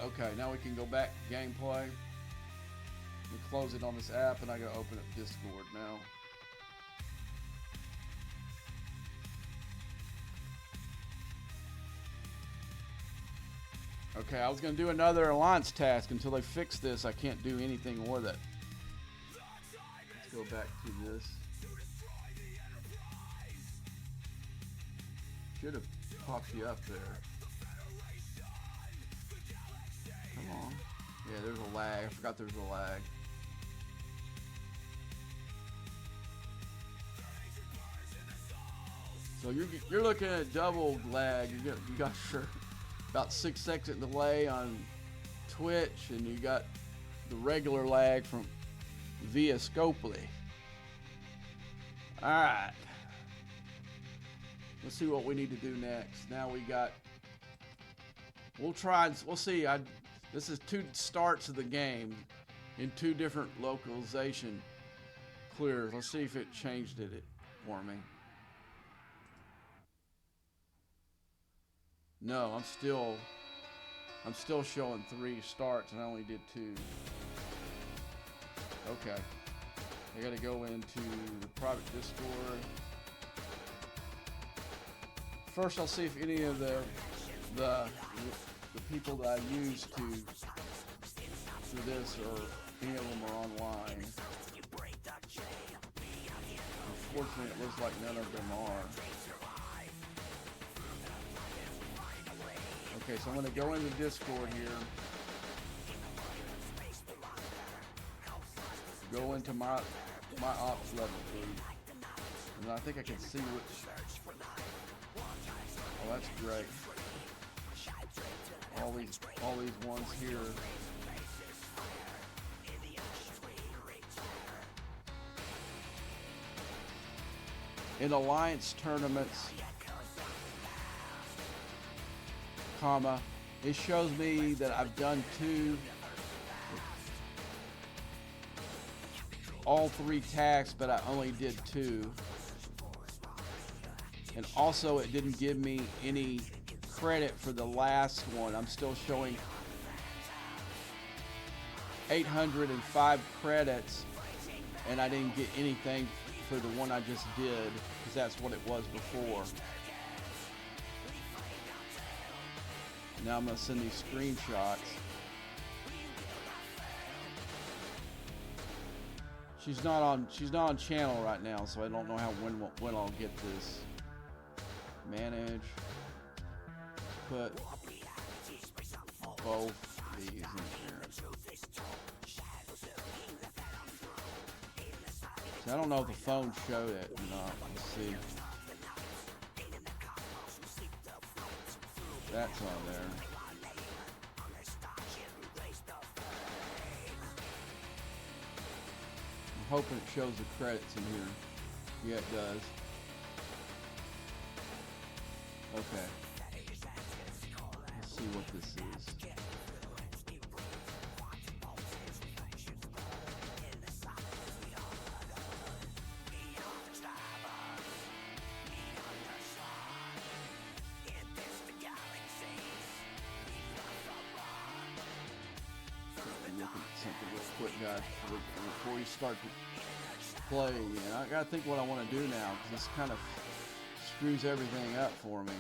Okay, now we can go back to gameplay. We close it on this app, and I gotta open up Discord now. Okay, I was going to do another alliance task. Until they fix this, I can't do anything with it. Let's go back to this. Should have popped you up there. Come on. Yeah, there's a lag. I forgot there's a lag. So you're looking at double lag. You got sure. About 6 second delay on Twitch, and you got the regular lag from via Scopely. Alright. Let's see what we need to do next. Now we'll see. This is 2 starts of the game in 2 different localization clears. Let's see if it changed it for me. No, I'm still showing 3 starts and I only did 2. Okay. I gotta go into the private Discord. First, I'll see if any of the people that I use to do this or any of them are online. Unfortunately, it looks like none of them are. Okay, so I'm going to go into Discord here. Go into my ops level, please. And I think I can see which. Oh, that's great. All these ones here. In alliance tournaments, comma, it shows me that I've done 2, all 3 tasks, but I only did 2. And also it didn't give me any credit for the last one. I'm still showing 805 credits, and I didn't get anything for the one I just did, because that's what it was before. Now I'm going to send these screenshots. She's not on channel right now, so I don't know when I'll get this. Manage. Put both these in here. So I don't know if the phone showed it or not. Let's see. That's on there. I'm hoping it shows the credits in here. Yeah, it does. Okay. Let's see what this is. Something real quick, guys, before you start to play. And I gotta think what I want to do now, because this kind of screws everything up for me.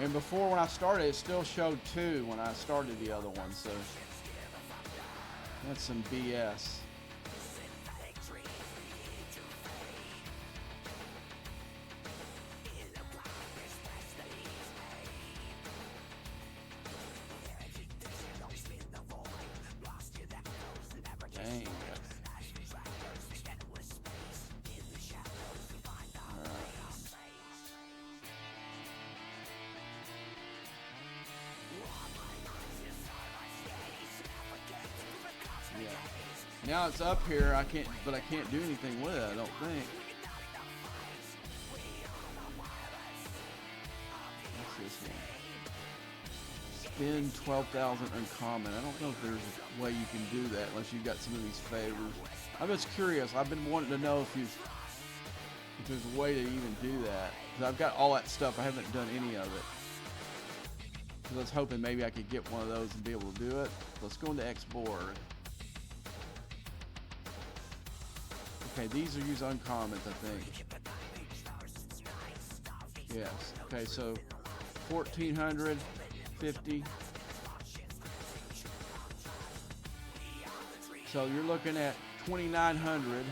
And before, when I started, it still showed 2 when I started the other one, so that's some BS. Dang. Yeah. Now it's up here, I can't do anything with it, I don't think. What's this one? Spend 12,000 uncommon. I don't know if there's a way you can do that unless you've got some of these favors. I'm just curious. I've been wanting to know if there's a way to even do that. Because I've got all that stuff. I haven't done any of it. Because I was hoping maybe I could get one of those and be able to do it. Let's go into Xboard. Okay, these are used uncommons, I think. Yes. Okay, so 1,450. So you're looking at 2,900.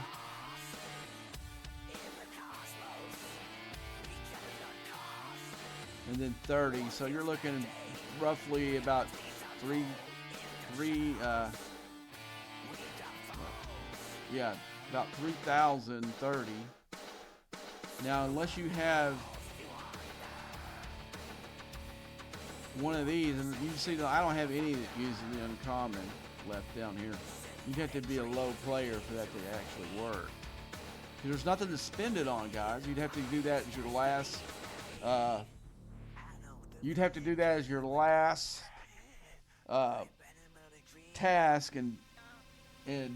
And then 30. So you're looking roughly about about 3,030. Now, unless you have one of these, and you can see that I don't have any that uses the uncommon left down here. You'd have to be a low player for that to actually work. There's nothing to spend it on, guys. You'd have to do that as your last You'd have to do that as your last uh, task, and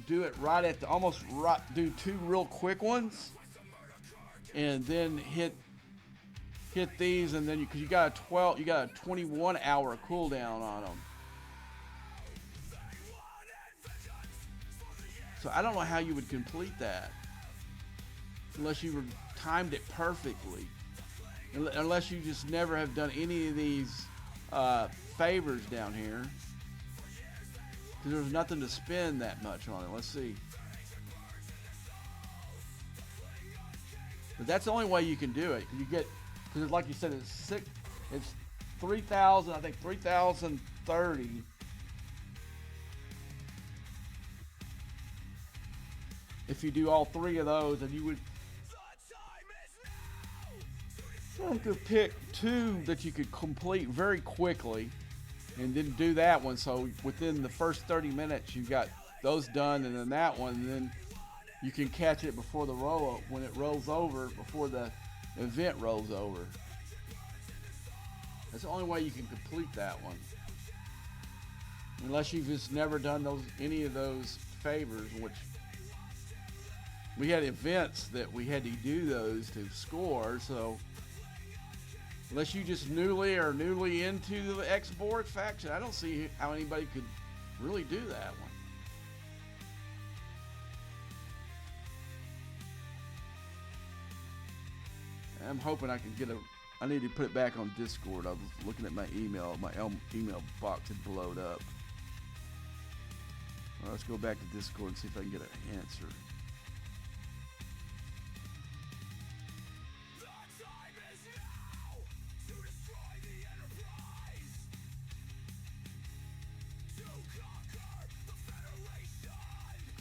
do it right at the almost right. Do two real quick ones, and then hit these, and then because you got a 21-hour cooldown on them. So I don't know how you would complete that unless you were timed it perfectly. Unless you just never have done any of these favors down here. Because there's nothing to spend that much on it. Let's see. But that's the only way you can do it. You get, because like you said, it's 3,000, I think 3,030. If you do all three of those, and you would I could pick two that you could complete very quickly and then do that one. So within the first 30 minutes, you got those done, and then that one, and then you can catch it before the when it rolls over, before the event rolls over. That's the only way you can complete that one. Unless you've just never done any of those favors, which we had events that we had to do those to score, so unless you just newly into the X-Board faction, I don't see how anybody could really do that one. I'm hoping I can get I need to put it back on Discord. I was looking at my email. My email box had blowed up. Well, let's go back to Discord and see if I can get an answer.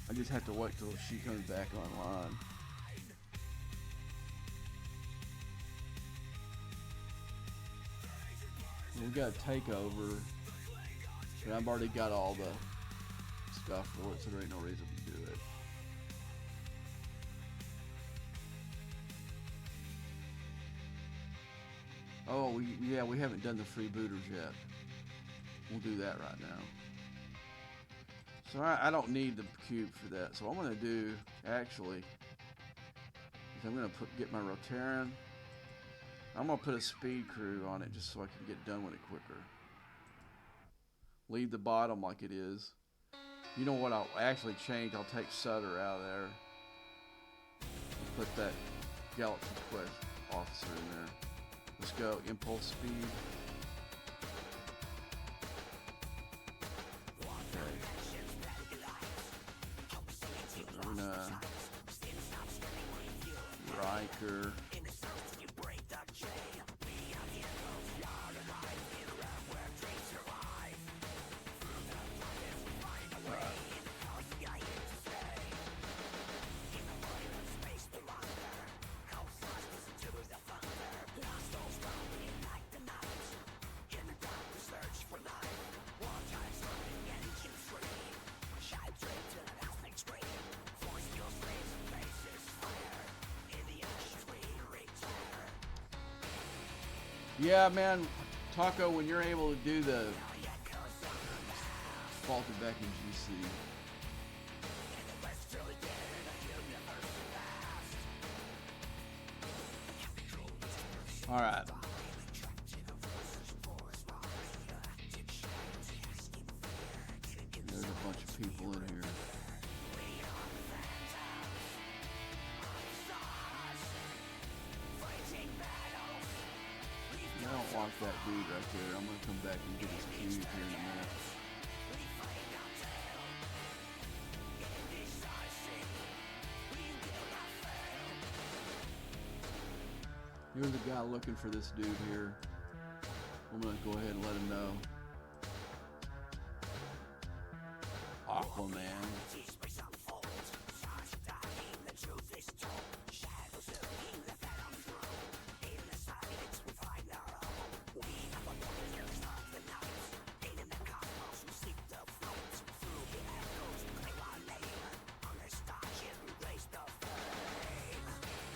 I just have to wait till she comes back online. We got a takeover, but I've already got all the stuff for it, so there ain't no reason to do it. Oh, we haven't done the freebooters yet. We'll do that right now. So I don't need the cube for that. So what I'm going to do, actually, is I'm going to get my Rotaran. I'm going to put a speed crew on it just so I can get done with it quicker. Leave the bottom like it is. You know what I'll actually change? I'll take Sutter out of there. Put that Galaxy Quest officer in there. Let's go. Impulse speed. Riker. Yeah, man, Taco, when you're able to do the faulted back in GC. All right. There's a bunch of people in here. I don't want that dude right there. I'm going to come back and get his cube here in a minute. Here's a guy looking for this dude here. I'm going to go ahead and let him know. Aquaman.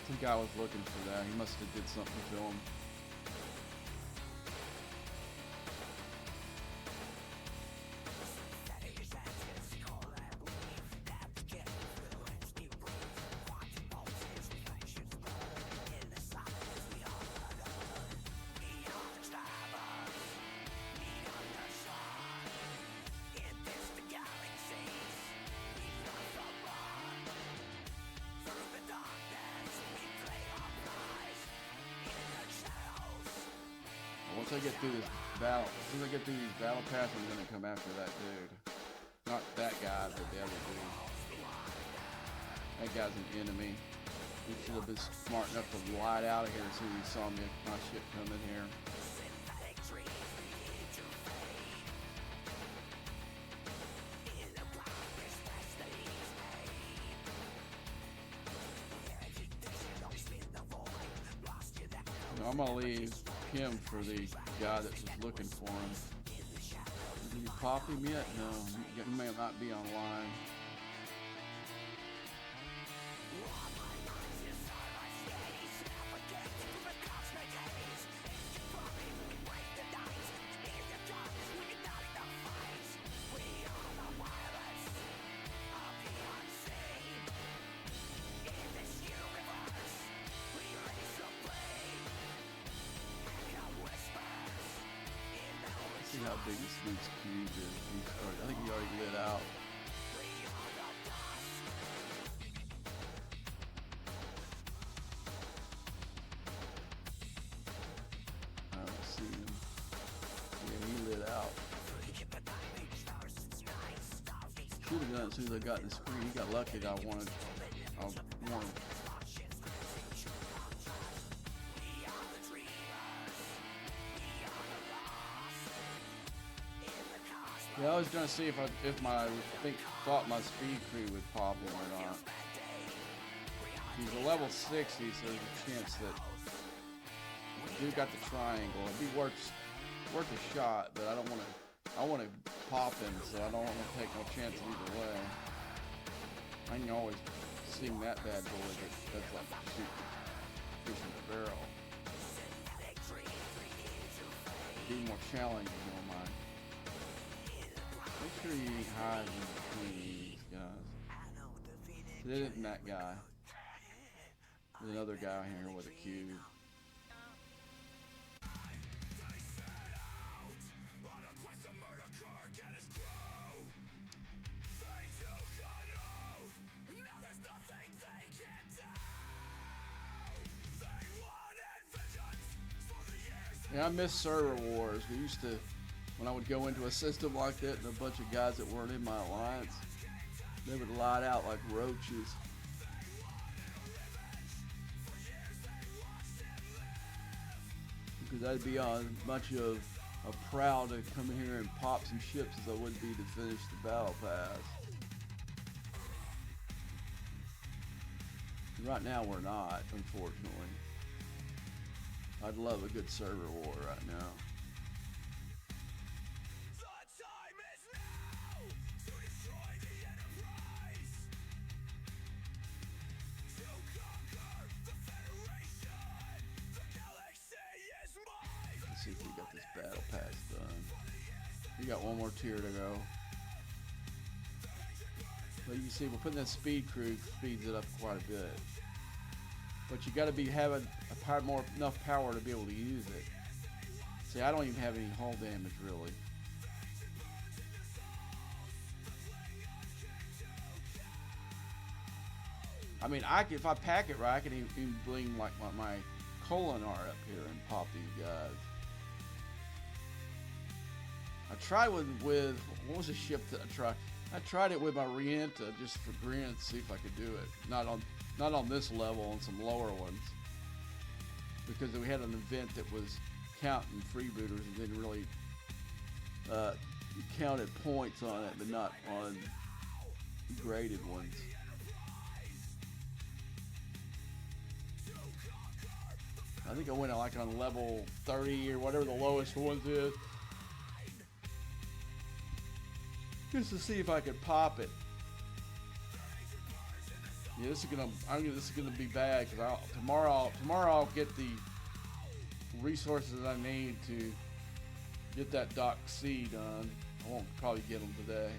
I think I was looking for that. He must have did something to him. Once I get through this battle, as soon as I get through these battle passes, I'm gonna come after that dude. Not that guy, but the other dude. That guy's an enemy. He should have been smart enough to glide out of here as soon as he saw me, my ship come in here. I'm gonna leave him for the guy that was looking for him. Did you pop him yet? No, he may not be online. See how big this dude's cube is. I think he already lit out. I don't see him. Yeah, he lit out. Should have done it as soon as I got in the screen. He got lucky that I wanted. Yeah, I was gonna see if thought my speed crew would pop him or not. He's a level 60, so there's a chance that dude got the triangle. It'd be worth a shot, but I want to pop him, so I don't want to take no chance either way. I can always sing that bad boy, but that's like fish in the barrel. Be more challenging, you know, mine. Make sure you ain't hiding between these guys. It isn't that guy. There's another guy here with a cube. Yeah, I miss server wars. We used to, when I would go into a system like that and a bunch of guys that weren't in my alliance, they would light out like roaches. Because I'd be on much of a prowl to come in here and pop some ships as I would be to finish the battle pass. Right now we're not, unfortunately. I'd love a good server war right now. Let's see if we got this battle pass done. We got one more tier to go. But you can see we're putting that speed crew speeds it up quite a bit. But you got to be having enough power to be able to use it. See, I don't even have any hull damage really. I mean, if I pack it right, I can even bring like my Colonar up here and pop these guys. I tried with what was the ship that I tried? I tried it with my Rienta just for grin to see if I could do it. Not on this level, on some lower ones. Because we had an event that was counting freebooters and didn't really counted points on it, but not on graded ones. I think I went like on level 30 or whatever the lowest ones is. Just to see if I could pop it. Yeah, this is gonna be bad because tomorrow I'll get the resources I need to get that Dock C done. I won't probably get them today.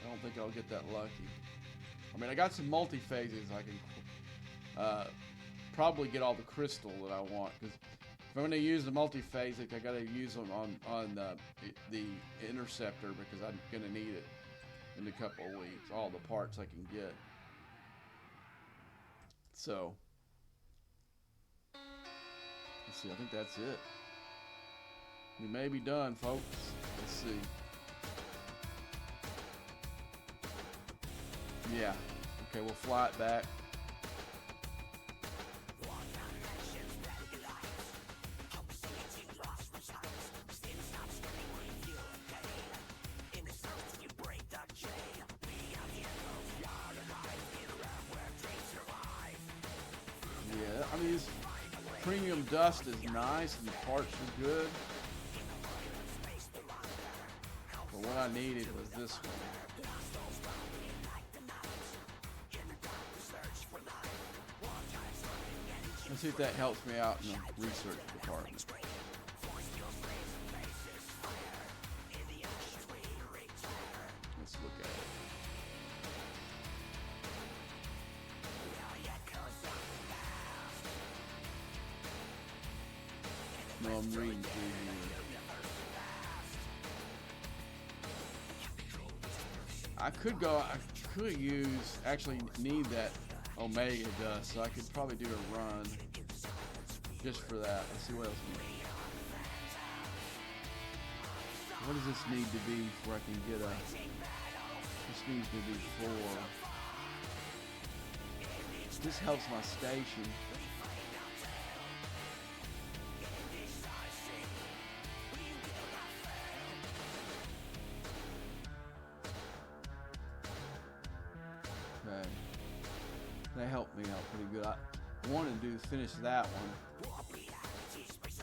I don't think I'll get that lucky. I mean, I got some multi-phases I can probably get all the crystal that I want, because if I'm going to use the multi-phasic, I got to use them on the interceptor, because I'm going to need it in a couple of weeks, all the parts I can get. So let's see, I think that's it. We may be done, folks. Let's see. Yeah. Okay, we'll fly it back. Yeah, I mean, this premium dust is nice and the parts are good. But what I needed was this one. Let's see if that helps me out in the research department. Let's look at it. No, I'm reading through here. I could actually need that Omega dust, so I could probably do a run just for that. Let's see what else we need. What does this need to be before I can get a... This needs to be 4. This helps my station. Okay. That helped me out pretty good. I wanted to finish that one.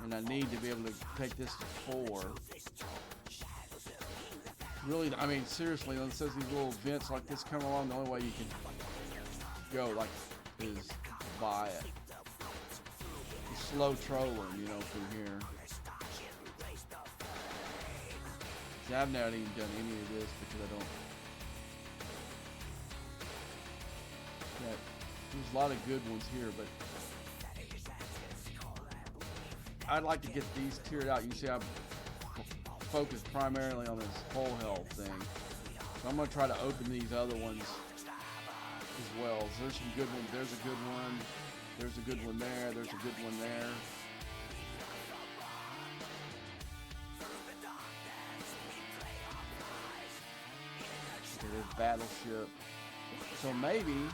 And I need to be able to take this to 4. Really, I mean, seriously, it says these little vents like this come along. The only way you can go, like, is by it. Slow trolling, you know, through here. See, I've never even done any of this because I don't. Yeah, there's a lot of good ones here, but I'd like to get these tiered out. You see, I'm focused primarily on this whole health thing. So I'm going to try to open these other ones as well. So there's some good ones. There's a good one. There's a good one there. There's a good one there. Okay, there's Battleship. So maybe,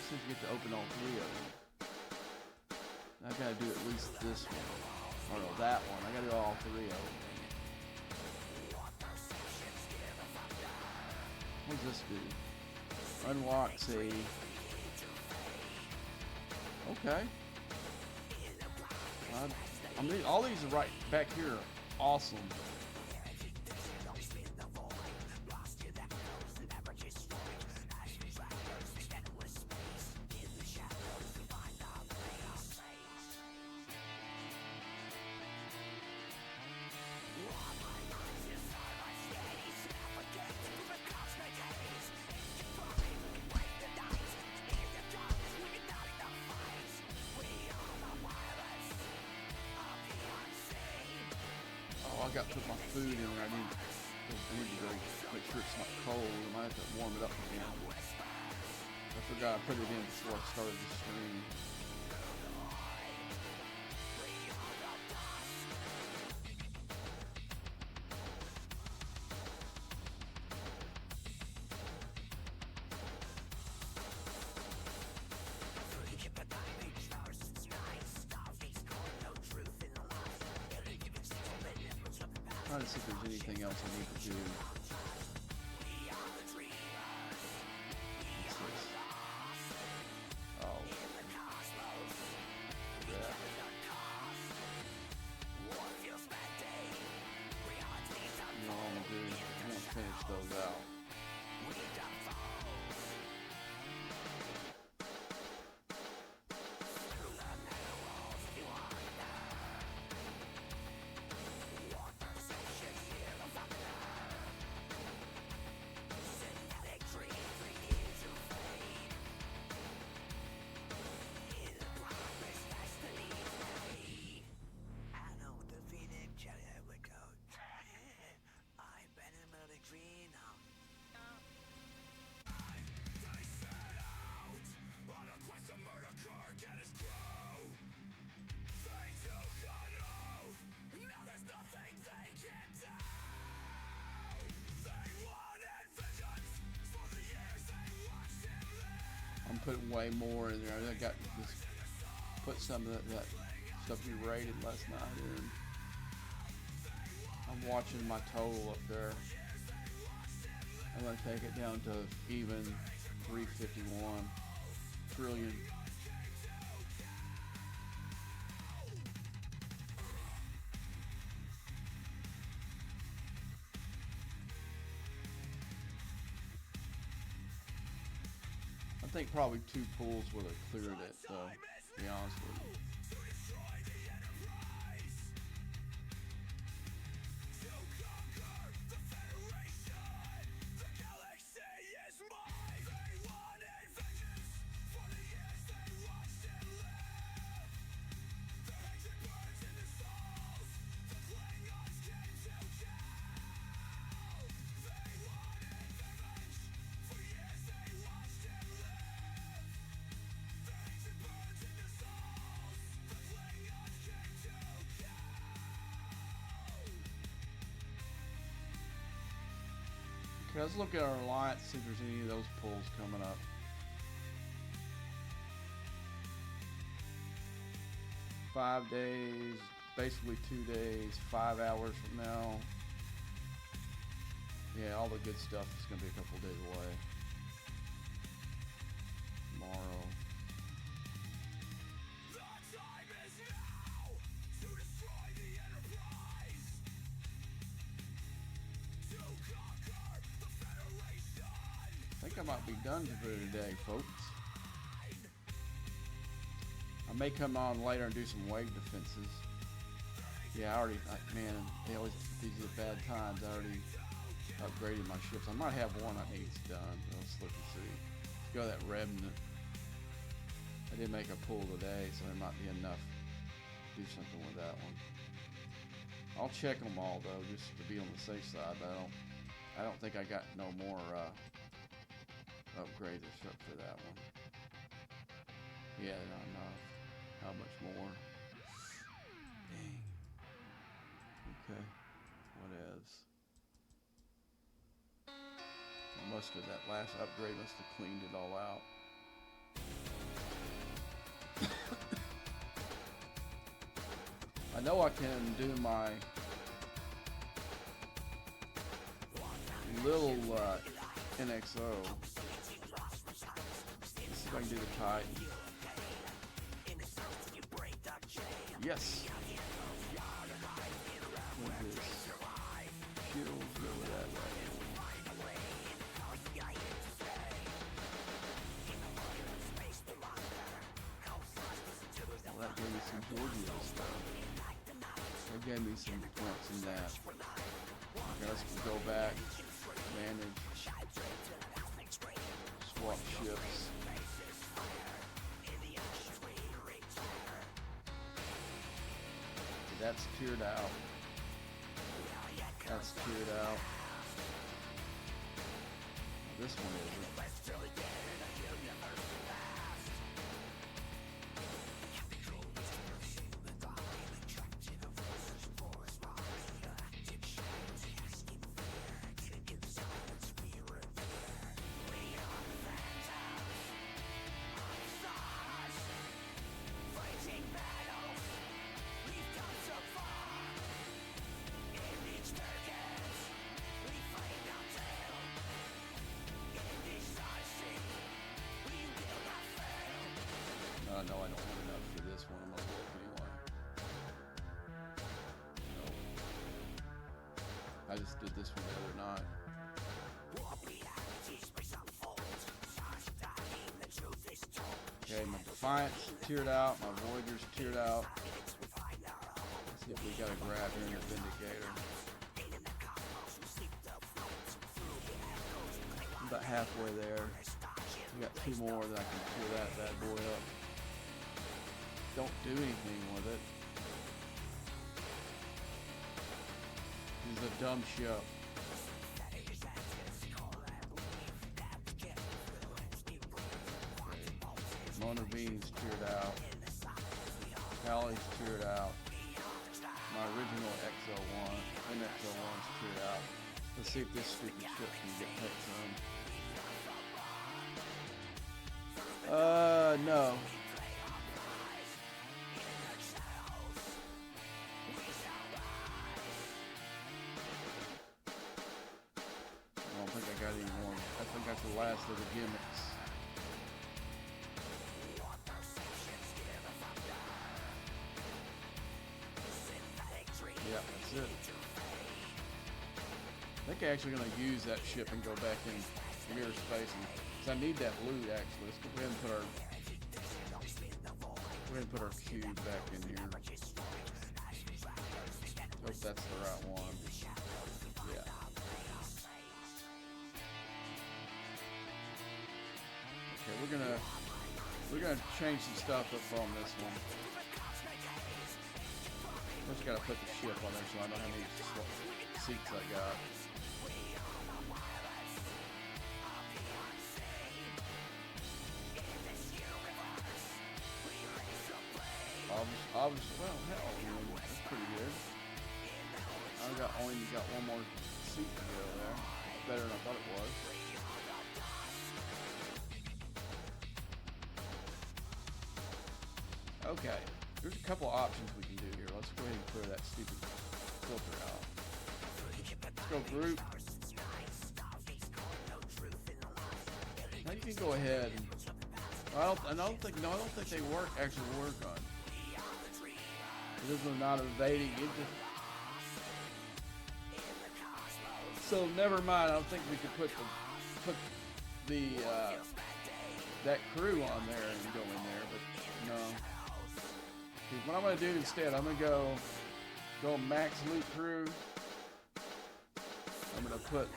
since we get to open all 3 of them, I've got to do at least this one. Or no, that one. I got to do all 3 of them. What does this do? Unlock save. Okay. I mean, all these are right back here are awesome. I got to put my food in where I need to make sure it's not cold. I might have to warm it up again. I forgot I put it in before I started the stream. Trying to see if there's anything else I need to do. What's this? Oh. Yeah. You know what I'm gonna do? I'm gonna finish those out. put way more in there. I got just put some of that stuff you rated last night in. I'm watching my total up there. I'm gonna take it down to even 351 trillion. I think probably 2 pulls would have cleared it, though, to be honest with you. Okay, let's look at our alliance, see if there's any of those pulls coming up. 5 days, basically 2 days, 5 hours from now. Yeah, all the good stuff is going to be a couple days away. Tomorrow. I think I might be done for today, folks. I may come on later and do some wave defenses. Yeah, I already, man, they always put these at bad times. I already upgraded my ships. I might have one I think it's done. Let's look and see. Let's go to that remnant. I did make a pull today, so there might be enough to do something with that one. I'll check them all though, just to be on the safe side. But I don't think I got no more upgrades for that one. Yeah, not enough. How much more? Dang. Okay. What else? That last upgrade must have cleaned it all out. I know I can do my little NXO. Let's see if I can do the Titan. Yes. What is this? Shield, go that way. Well, that gave me some Georgia stuff. That gave me some points in that. Okay, let's go back, manage, swap ships. That's tiered out. That's tiered out. This one isn't. No, I don't have enough for this one. I'm gonna go anyway. No. I just did this one the other night. Okay, my Defiance tiered out, my Voyager's tiered out. Let's see if we got a grab here in the Vindicator. I'm about halfway there. We got 2 more that I can tier that bad boy up. Don't do anything with it. This is a dumb ship. Mona Bean's tiered out. Callie's tiered out. My original XL1 and XL1's tiered out. Let's see if this stupid ship can get hit some. No. I don't think I got any more. I think that's the last of the gimmicks. Yeah, that's it. I think I'm actually going to use that ship and go back in mirror space, because I need that loot actually. Let's go ahead and put our cube back in here. Hope that's the right one. Yeah. Okay, we're gonna change some stuff up on this one. First, gotta put the ship on there so I know how many seats I got. Obviously, well, hell, that's pretty good. Only got one more seat to go there. Better than I thought it was. Okay, there's a couple options we can do here. Let's go ahead and clear that stupid filter out. Let's go group. Now you can go ahead and I don't think they actually work on. This is not evading it. So never mind. I don't think we could put that crew on there and go in there, but no. What I'm gonna do instead, I'm gonna go max loot crew. I'm gonna put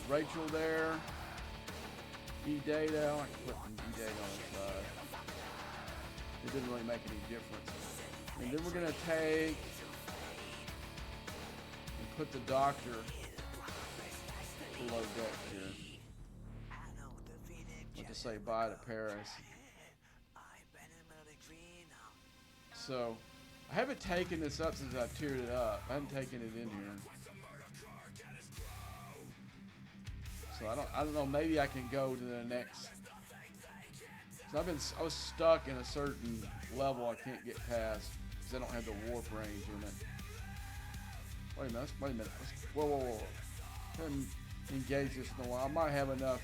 Rachel there. E-Data, I can put E-Data on the side. It didn't really make any difference. And then we're gonna take and put the doctor below deck here. Let's just say bye to Paris. So I haven't taken this up since I tiered it up. I haven't taken it in here. So I don't know, maybe I can go to the next. So I was stuck in a certain level I can't get past because I don't have the warp range in it. Wait a minute. Whoa. I haven't engaged this in a while. I might have enough.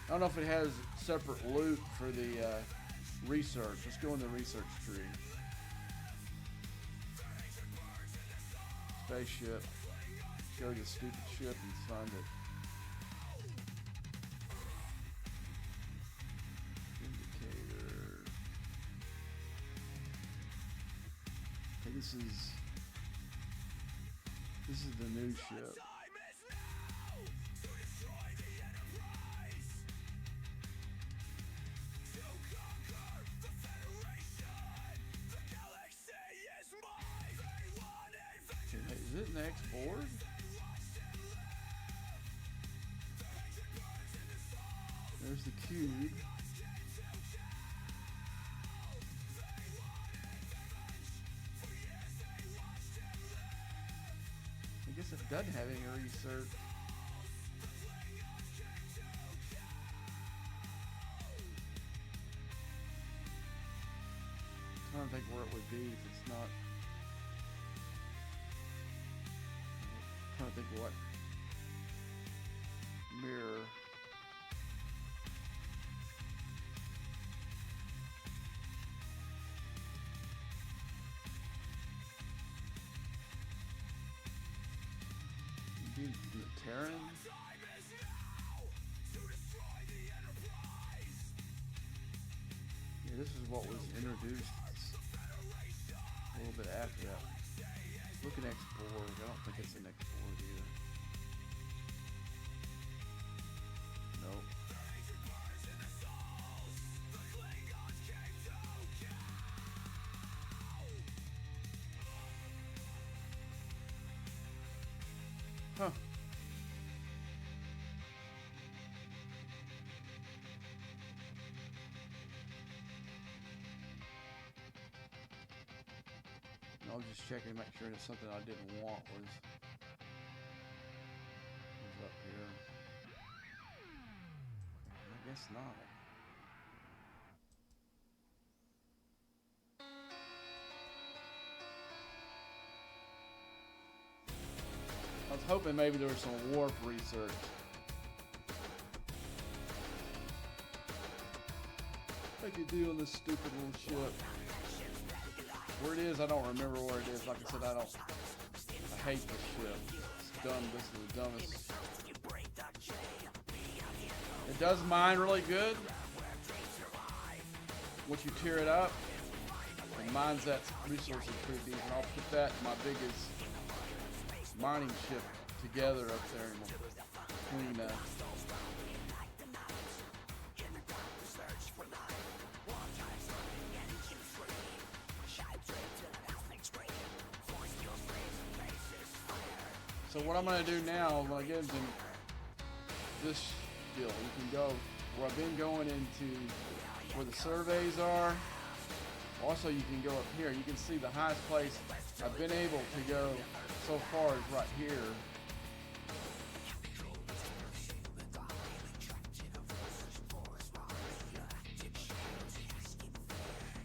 I don't know if it has separate loot for the research. Let's go in the research tree. Spaceship. Show you a stupid ship and find it. Indicator. Okay, this is the new ship. Is it next board? There's the cube. I guess it doesn't have any research. I'm trying to think where it would be if it's not. I'm trying to think what mirror. The Terran? Yeah, this is what was introduced a little bit after that. Look at next board. I don't think it's the next board either. Nope. Huh. I was just checking to make sure that something I didn't want was up here. I guess not. was hoping maybe there was some warp research. Like you do on this stupid little ship. Where it is, I don't remember where it is. Like I said, I hate this ship. It's dumb. This is the dumbest. It does mine really good. Once you tear it up, it mines that resources pretty deep. And I'll put that in my biggest mining ship together up there between So what I'm going to do now, when I get into this deal, you can go where I've been going into where the surveys are. Also, you can go up here. You can see the highest place I've been able to go so far is right here.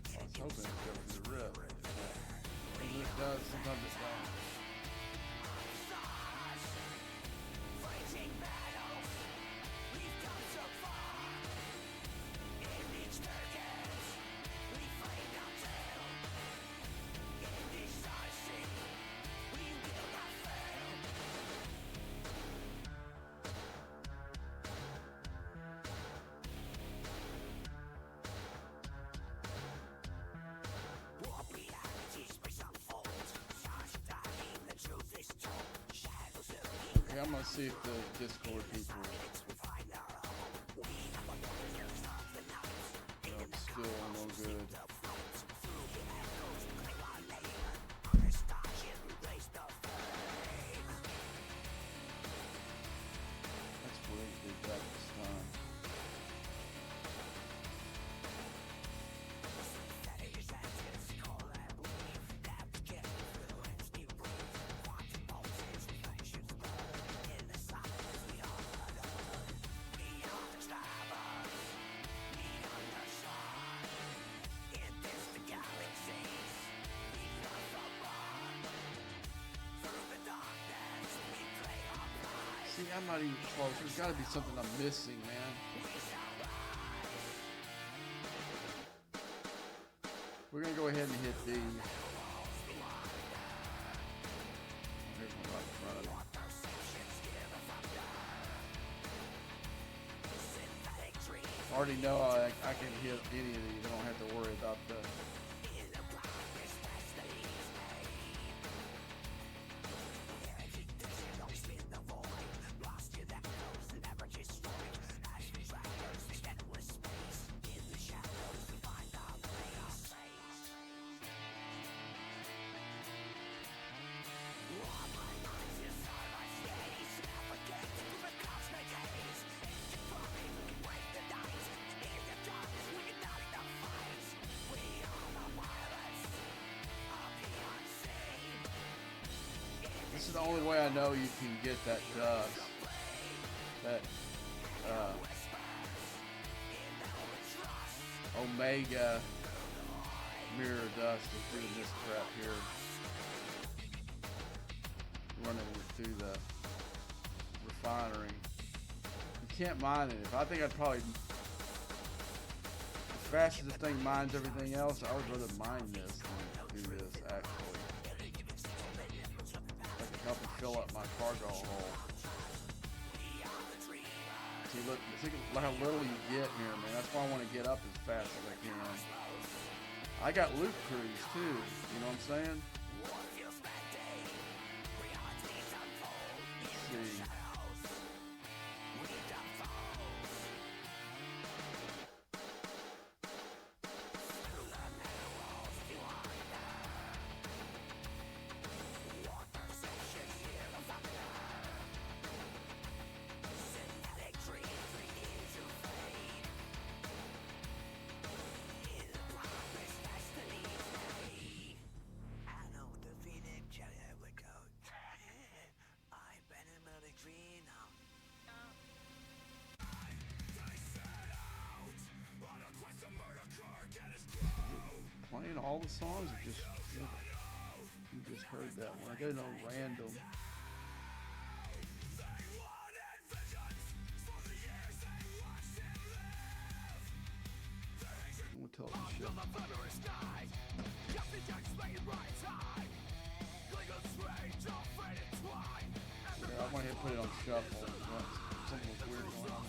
I was hoping it goes to the rip. And it does, sometimes it does. Okay, I'm gonna see if the Discord people still no good. That's weird they did that this time. See, I'm not even close. There's got to be something I'm missing, man. We're going to go ahead and hit these. Here's one right in front of me. I already know I can hit any of these. I don't have to worry about the... This is the only way I know you can get that dust. That Omega mirror dust is doing this crap here. Running it through the refinery. You can't mine it. I think I'd probably, as fast as this thing mines everything else, I would rather mine this than do this actually. Help me fill up my cargo hold. See, look how little you get here, man. That's why I want to get up as fast as I can. I got loot crews too. You know what I'm saying? Let's see. Playing all the songs, or just you just heard that one. I got no random. Yeah, I went ahead and put it on shuffle. Something was weird going on.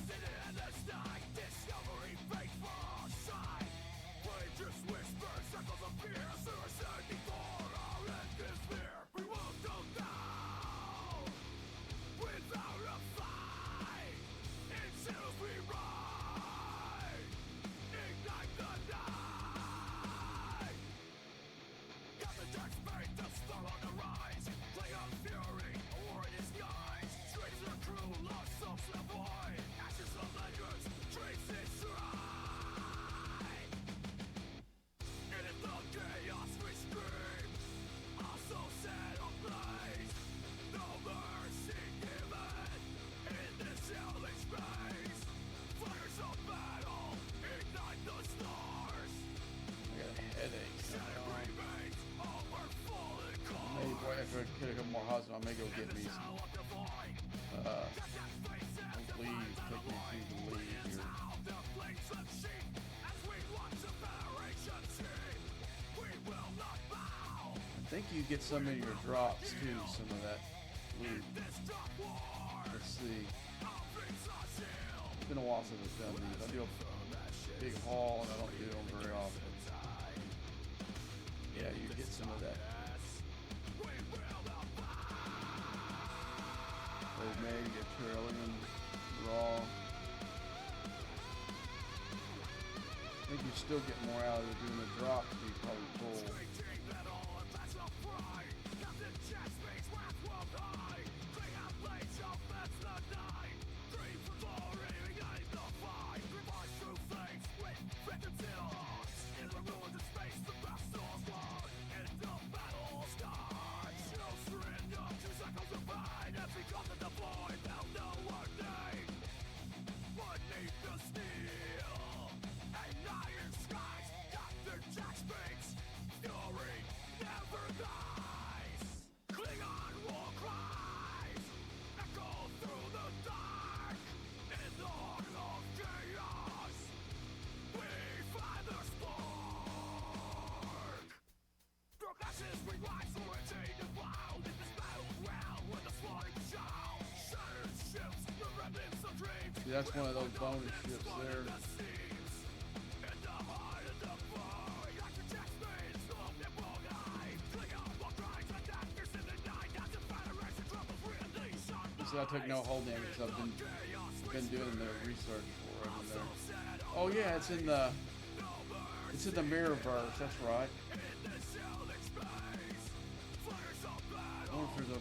After I get a couple more hots, I may go get me some leaves, take me to the leaves here. I think you get some in your drops too, some of that leaf. Let's see. It's been a while since I've done these. I do a big haul and I don't do them very often. Yeah, you get some of that. Maybe a Trillium raw. I think you still get more out of it doing the drops than you probably pull. See, that's one of those bonus ships there. So I took no whole damage because I've been doing the research for it in there. Oh yeah, it's in the Mirrorverse. That's right. I wonder if there's a.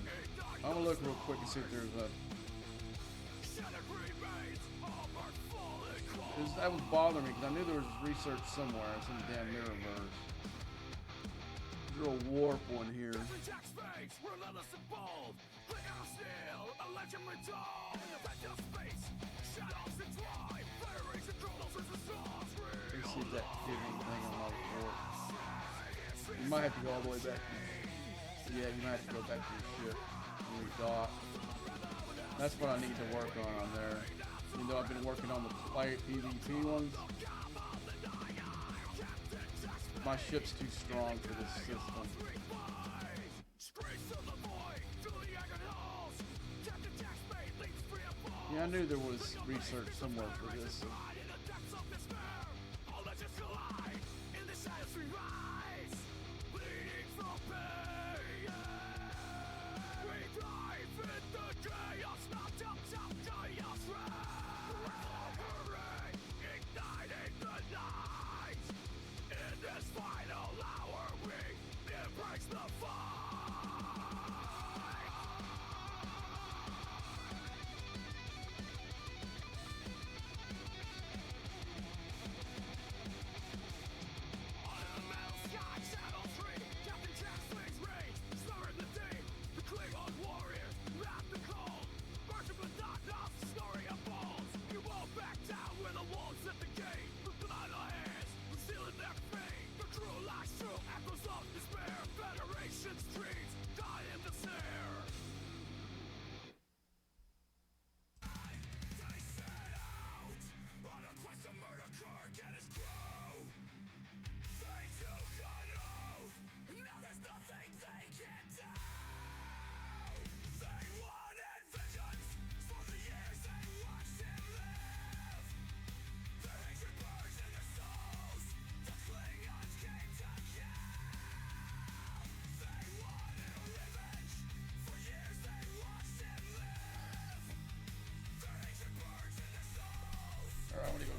I'm gonna look real quick and see if there's a. That was bothering me because I knew there was research somewhere. It's in the damn Mirrorverse. There's a real warp one here. Let's see if that did anything on my warp. You might have to go all the way back. Yeah, you might have to go back to your ship and redock. That's what I need to work on there. Even though I've been working on the PvP ones, my ship's too strong for this system. Yeah, I knew there was research somewhere for this.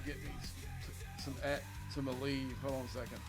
get me some Aleve. Hold on a second.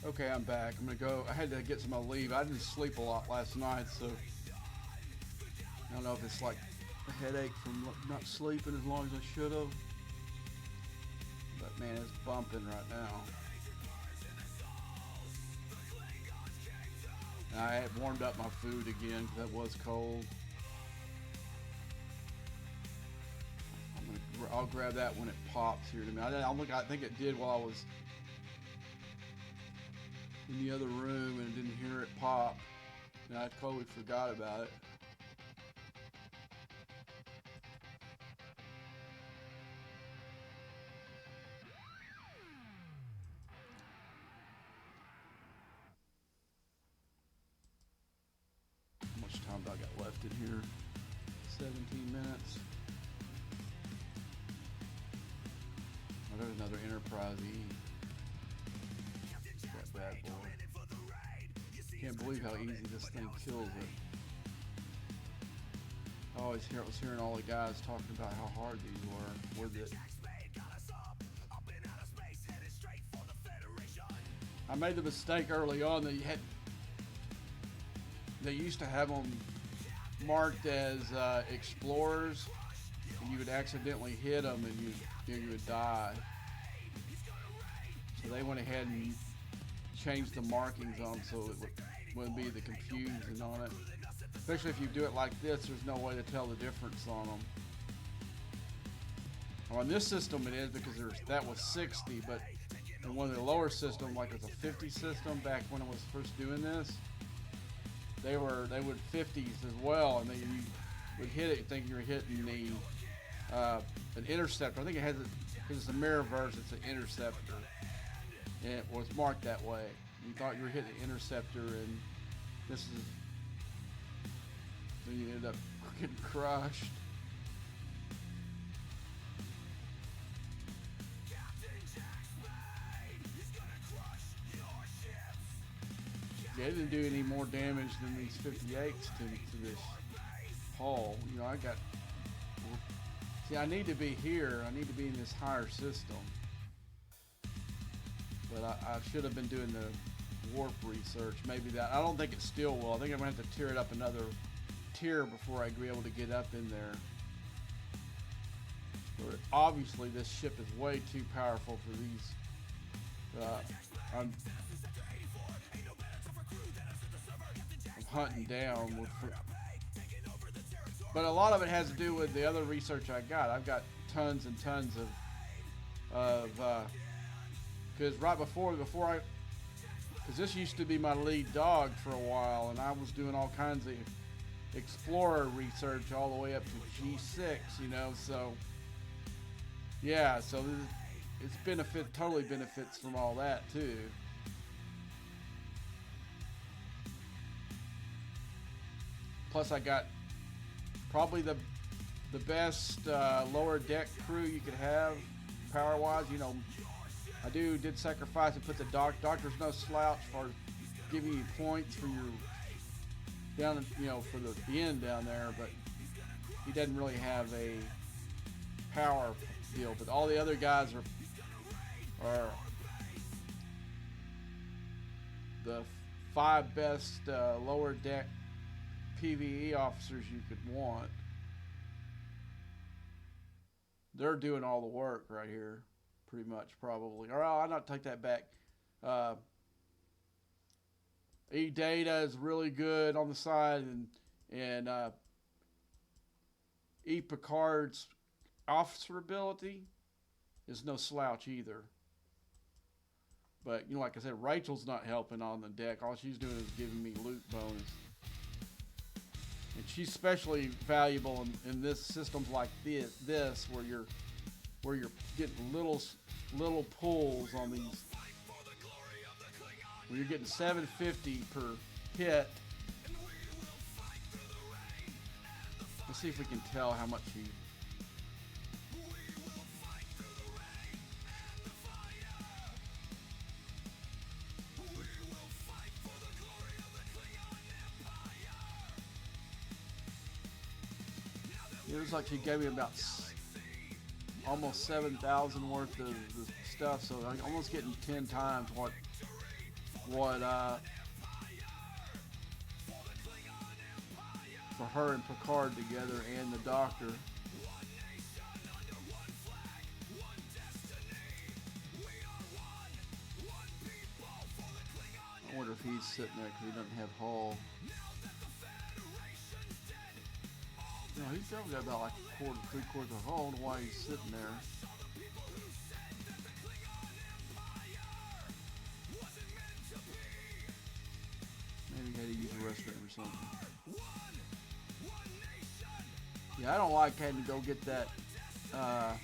Okay, I'm back. I'm gonna go. I had to get some Aleve. I didn't sleep a lot last night, so I don't know if it's like a headache from not sleeping as long as I should have. But man, it's bumping right now. And I had warmed up my food again because it was cold. I'll grab that when it pops here to me. I think it did while I was in the other room and didn't hear it pop. And I totally forgot about it. How much time do I got left in here? 17 minutes. Oh, there's another Enterprise E. That bad boy. Can't believe how easy this thing kills it. I was hearing all the guys talking about how hard these were with it. I made the mistake early on that they used to have them marked as explorers, and you would accidentally hit them and you would die. So they went ahead and changed the markings on them so it wouldn't be the confusion on it. Especially if you do it like this, there's no way to tell the difference on them. On this system it is because that was 60, but in one of the lower systems, like it's a 50 system back when it was first doing this, they would 50s as well, and then you would hit it, you think you're hitting an interceptor. I think it has because it's a mirror verse, it's an interceptor. And it was marked that way. You thought you were hitting the interceptor, and this is, so you ended up getting crushed. Yeah, it didn't do any more damage than these 58s to this hull. You know, I need to be here. I need to be in this higher system. But I should have been doing the warp research. Maybe that. I don't think it still will. I think I'm going to have to tear it up another tier before I be able to get up in there. But obviously, this ship is way too powerful for these. I'm hunting down. But a lot of it has to do with the other research I got. I've got tons and tons of because right before because this used to be my lead dog for a while, and I was doing all kinds of explorer research all the way up to G6, you know, so yeah, so it's totally benefits from all that too. Plus I got probably the best lower deck crew you could have power wise. You know, I did sacrifice and put the doctor's no slouch for giving you points for your down, you know, for the end down there, but he doesn't really have a power deal, but all the other guys are the 5 best lower deck PvE officers you could want. They're doing all the work right here, pretty much, probably. Or I'll not take that back. E-Data is really good on the side, and E. Picard's officer ability is no slouch either. But, you know, like I said, Rachel's not helping on the deck. All she's doing is giving me loot bonus. And she's especially valuable in this systems like this where you're getting little pulls on these. Where you're getting 750 per hit. Let's see if we can tell how much you. It looks like she gave me about almost 7,000 worth of the stuff, so I'm almost getting 10 times what for her and Picard together, and the Doctor. I wonder if he's sitting there because he doesn't have hull. No, he's definitely got about like three-quarters of hull. I don't know why he's sitting there. Maybe he had to use the restroom or something. Yeah, I don't like having to go get that. I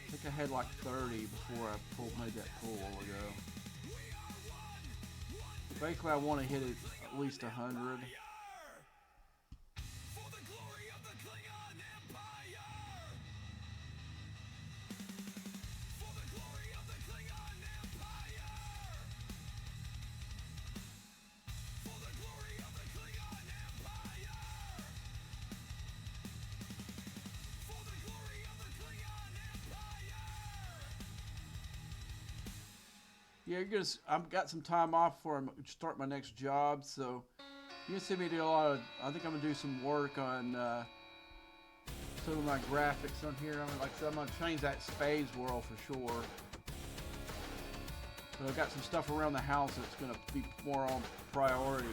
think I had like 30 before I made that pull a while ago. Basically, I want to hit it at least 100. Yeah, I've got some time off before I start my next job, so you're gonna see me do a lot of. I think I'm gonna do some work on some of my graphics on here. Like I said, I'm gonna change that Spades world for sure. But I've got some stuff around the house that's gonna be more on priority.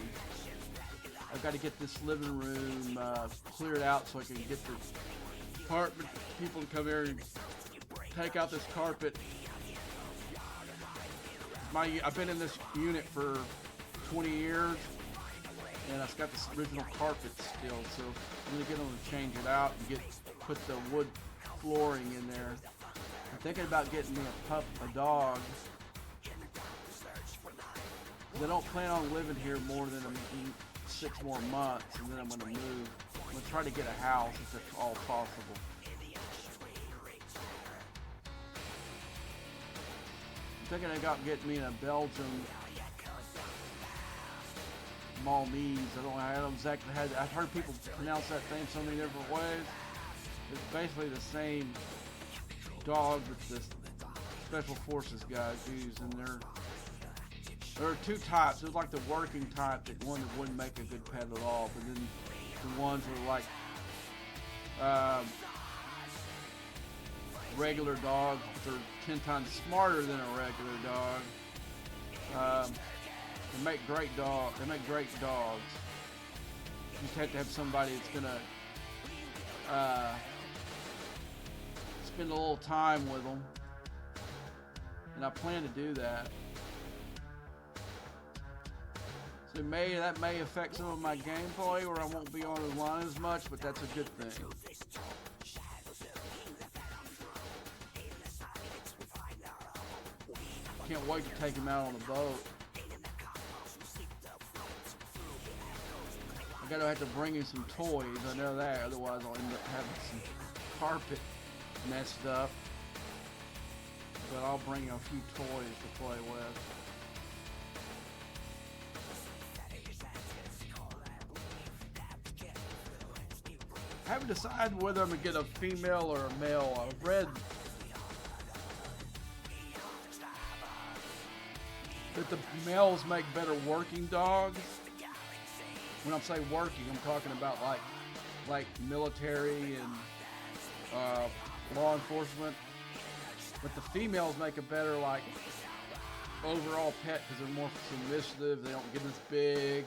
I've got to get this living room cleared out so I can get the apartment people to come here and take out this carpet. I've been in this unit for 20 years, and I've got this original carpet still, so I'm going to get them to change it out and put the wood flooring in there. I'm thinking about getting me a dog. I don't plan on living here more than 6 more months, and then I'm going to move. I'm going to try to get a house if it's all possible. I'm thinking about getting me a Belgian Maltese. I don't exactly how. I've heard people pronounce that thing so many different ways. It's basically the same dog that the Special Forces guys use, and there are 2 types. There's like the working type, that one that wouldn't make a good pet at all, but then the ones that are like regular dogs. They're 10 times smarter than a regular dog. They make great dogs. You just have to have somebody that's gonna spend a little time with them, and I plan to do that. So that may affect some of my gameplay, where I won't be on the line as much, but that's a good thing. Can't wait to take him out on the boat. I gotta have to bring him some toys, I know that, otherwise I'll end up having some carpet messed up. But I'll bring a few toys to play with. I haven't decided whether I'm gonna get a female or a male. I've read that the males make better working dogs. When I'm saying working, I'm talking about like military and law enforcement. But the females make a better like overall pet because they're more submissive. They don't get as big.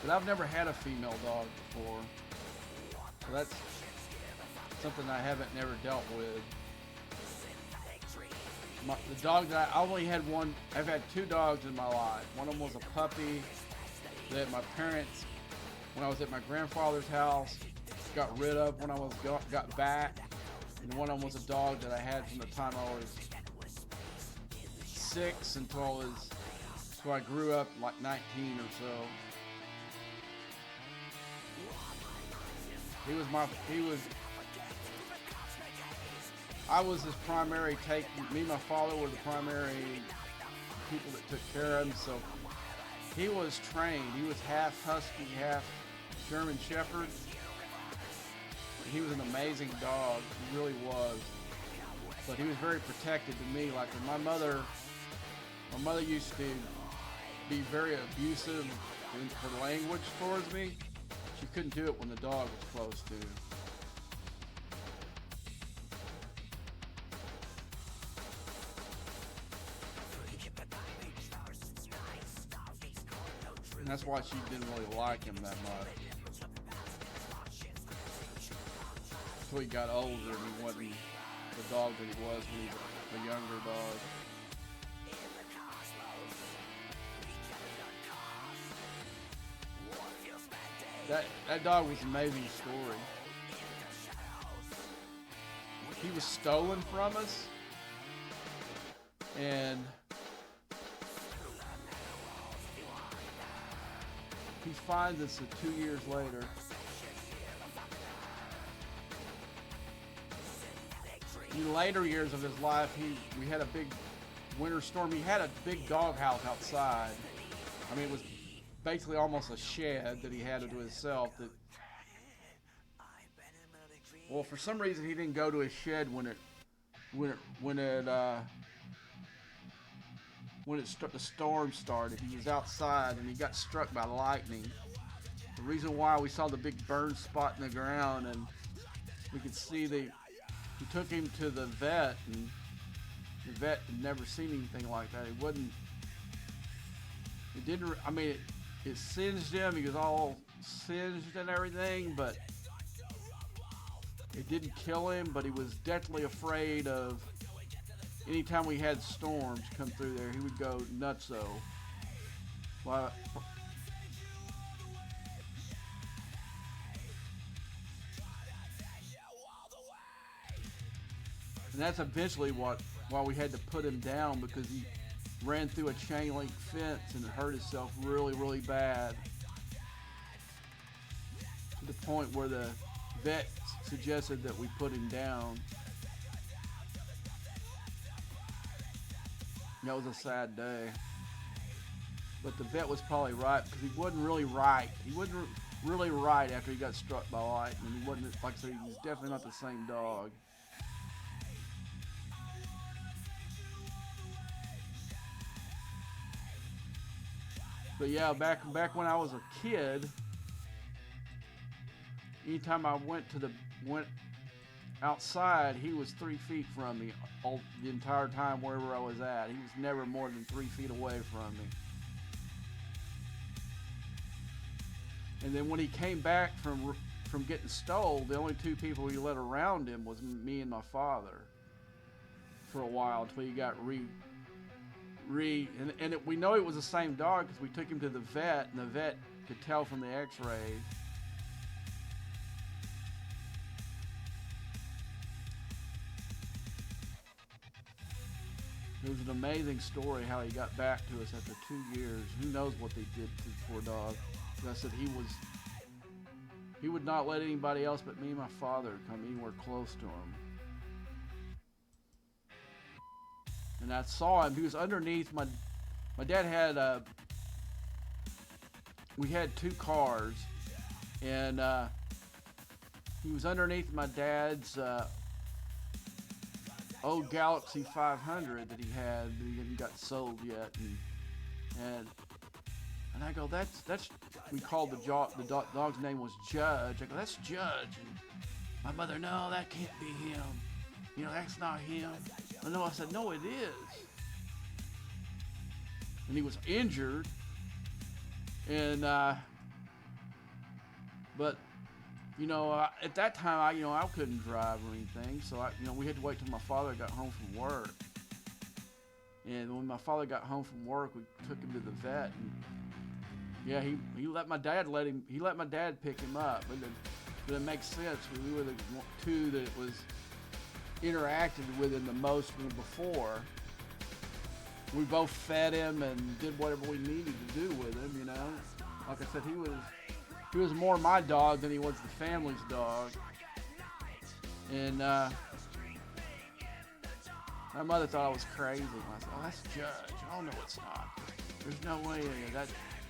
But I've never had a female dog before, so that's something I haven't never dealt with. The dog that I only had one. I've had two dogs in my life. One of them was a puppy that my parents, when I was at my grandfather's house, got rid of when I got back. And one of them was a dog that I had from the time I was 6 until I grew up like 19 or so. I was his primary me and my father were the primary people that took care of him, so he was trained. He was half husky, half German Shepherd. He was an amazing dog, he really was. But he was very protected to me. Like when my mother used to be very abusive in her language towards me. She couldn't do it when the dog was close to. And that's why she didn't really like him that much. Until he got older and he wasn't the dog that he was when he was a younger dog. That dog was an amazing story. He was stolen from us, and he finds us 2 years later. In the later years of his life, we had a big winter storm. He had a big doghouse outside. I mean, it was basically almost a shed that he had to himself. Well, for some reason he didn't go to his shed when the storm started. He was outside and he got struck by lightning. The reason why we saw the big burn spot in the ground, and we could see we took him to the vet, and the vet had never seen anything like that. It singed him. He was all singed and everything, but it didn't kill him. But he was deathly afraid of anytime we had storms come through there, he would go nutso. Well, and that's eventually why we had to put him down, because he ran through a chain link fence and hurt himself really, really bad, to the point where the vet suggested that we put him down. That was a sad day. But the vet was probably right, because he wasn't really right. He wasn't really right after he got struck by lightning. He wasn't, like I said, he's definitely not the same dog. But yeah, back when I was a kid, anytime I went outside, he was 3 feet from me the entire time wherever I was at. He was never more than 3 feet away from me. And then when he came back from getting stole, the only two people we let around him was me and my father for a while, until he got we know it was the same dog because we took him to the vet, and the vet could tell from the x-rays. It was an amazing story how he got back to us after 2 years. Who knows what they did to the poor dog. Like I said, he would not let anybody else but me and my father come anywhere close to him. And I saw him. He was underneath my dad had we had 2 cars, and he was underneath my dad's old Galaxy 500 that he had, but he hadn't got sold yet, and I go, that's we called the dog's name was Judge. I go, that's Judge. And my mother, no, that can't be him. You know, that's not him. No, I said, no, it is. And he was injured, and but you know, at that time, I couldn't drive or anything, so we had to wait till my father got home from work. And when my father got home from work, we took him to the vet, and yeah, he let my dad pick him up, but it makes sense. We were the two that was interacted with him the most before. We both fed him and did whatever we needed to do with him, you know. Like I said, he was more my dog than he was the family's dog. And my mother thought I was crazy. And I said, oh, that's Judge. Oh, no, it's not. There's no way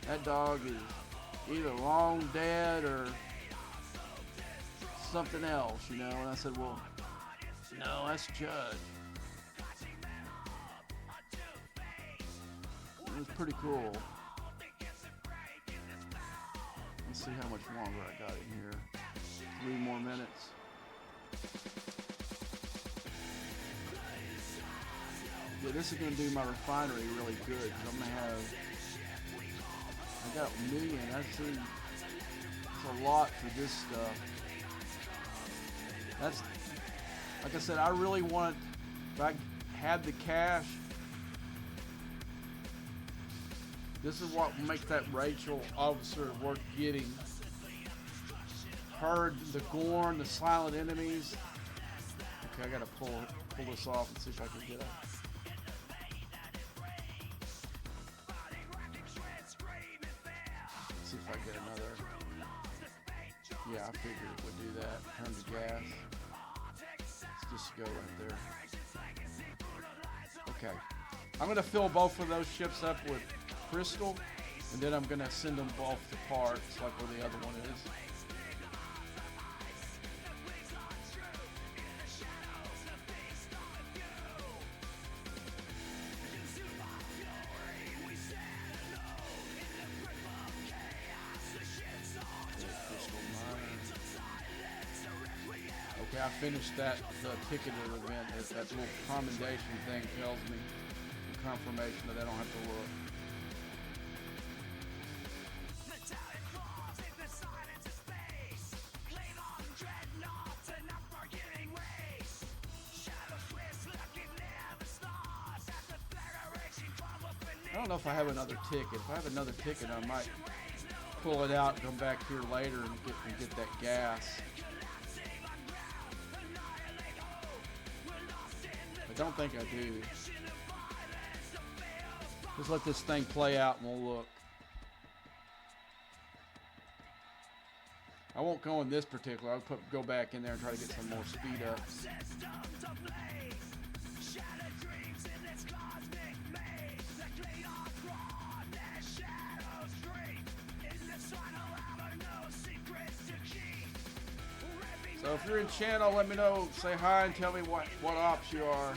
that dog is either long dead or something else, you know. And I said, well, no, that's Judge. It was pretty cool. Let's see how much longer I got in here. 3 more minutes. Yeah, this is going to do my refinery really good. I'm going to have, I got a million. That's a lot for this stuff. That's, like I said, I really want, if I had the cash, this is what makes that Rachel officer worth getting. Her, the Gorn, the silent enemies. Okay, I gotta pull this off and see if I can get it. See if I get another. Yeah, I figured it would do that. Turn to gas. Let's just go right there. Okay. I'm gonna fill both of those ships up with crystal, and then I'm going to send them both to parts like where the other one is. Okay, I finished the ticketed event. That little commendation thing tells me the confirmation that I don't have to look. I don't know if I have another ticket. If I have another ticket, I might pull it out and come back here later and get that gas. I don't think I do. Just let this thing play out and we'll look. I won't go in this particular. I'll go back in there and try to get some more speed up. So if you're in channel, let me know. Say hi and tell me what ops you are.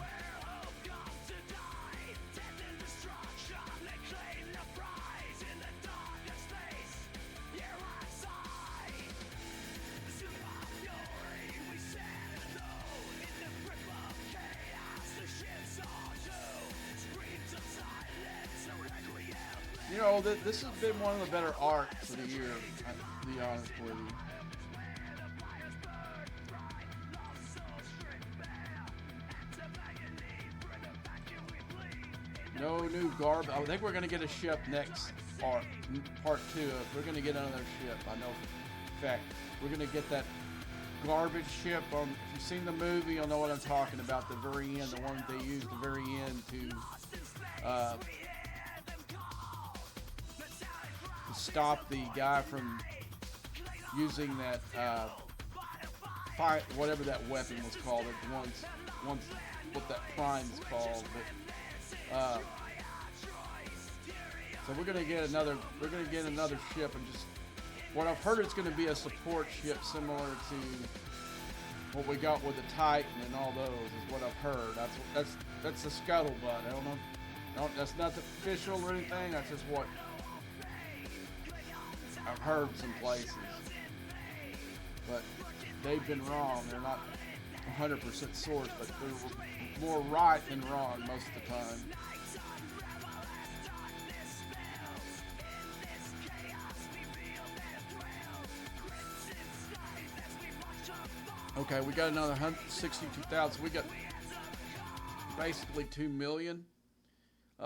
You know, this has been one of the better arcs of the year, to be honest with you. No new garbage. I think we're going to get a ship next part 2. We're going to get another ship. I know for a fact. We're going to get that garbage ship. If you've seen the movie, you'll know what I'm talking about. The very end, the one they used the very end to stop the guy from using that fire, whatever that weapon was called. Once what that prime is called. But, so we're gonna get another ship and just What I've heard, it's going to be a support ship similar to what we got with the Titan and all those. Is what I've heard. That's the scuttlebutt. I don't know. No, that's not official or anything. That's just what I've heard some places. But they've been wrong. They're not 100% source, but they're more right than wrong most of the time. Okay, we got another 162,000. We got basically 2 million.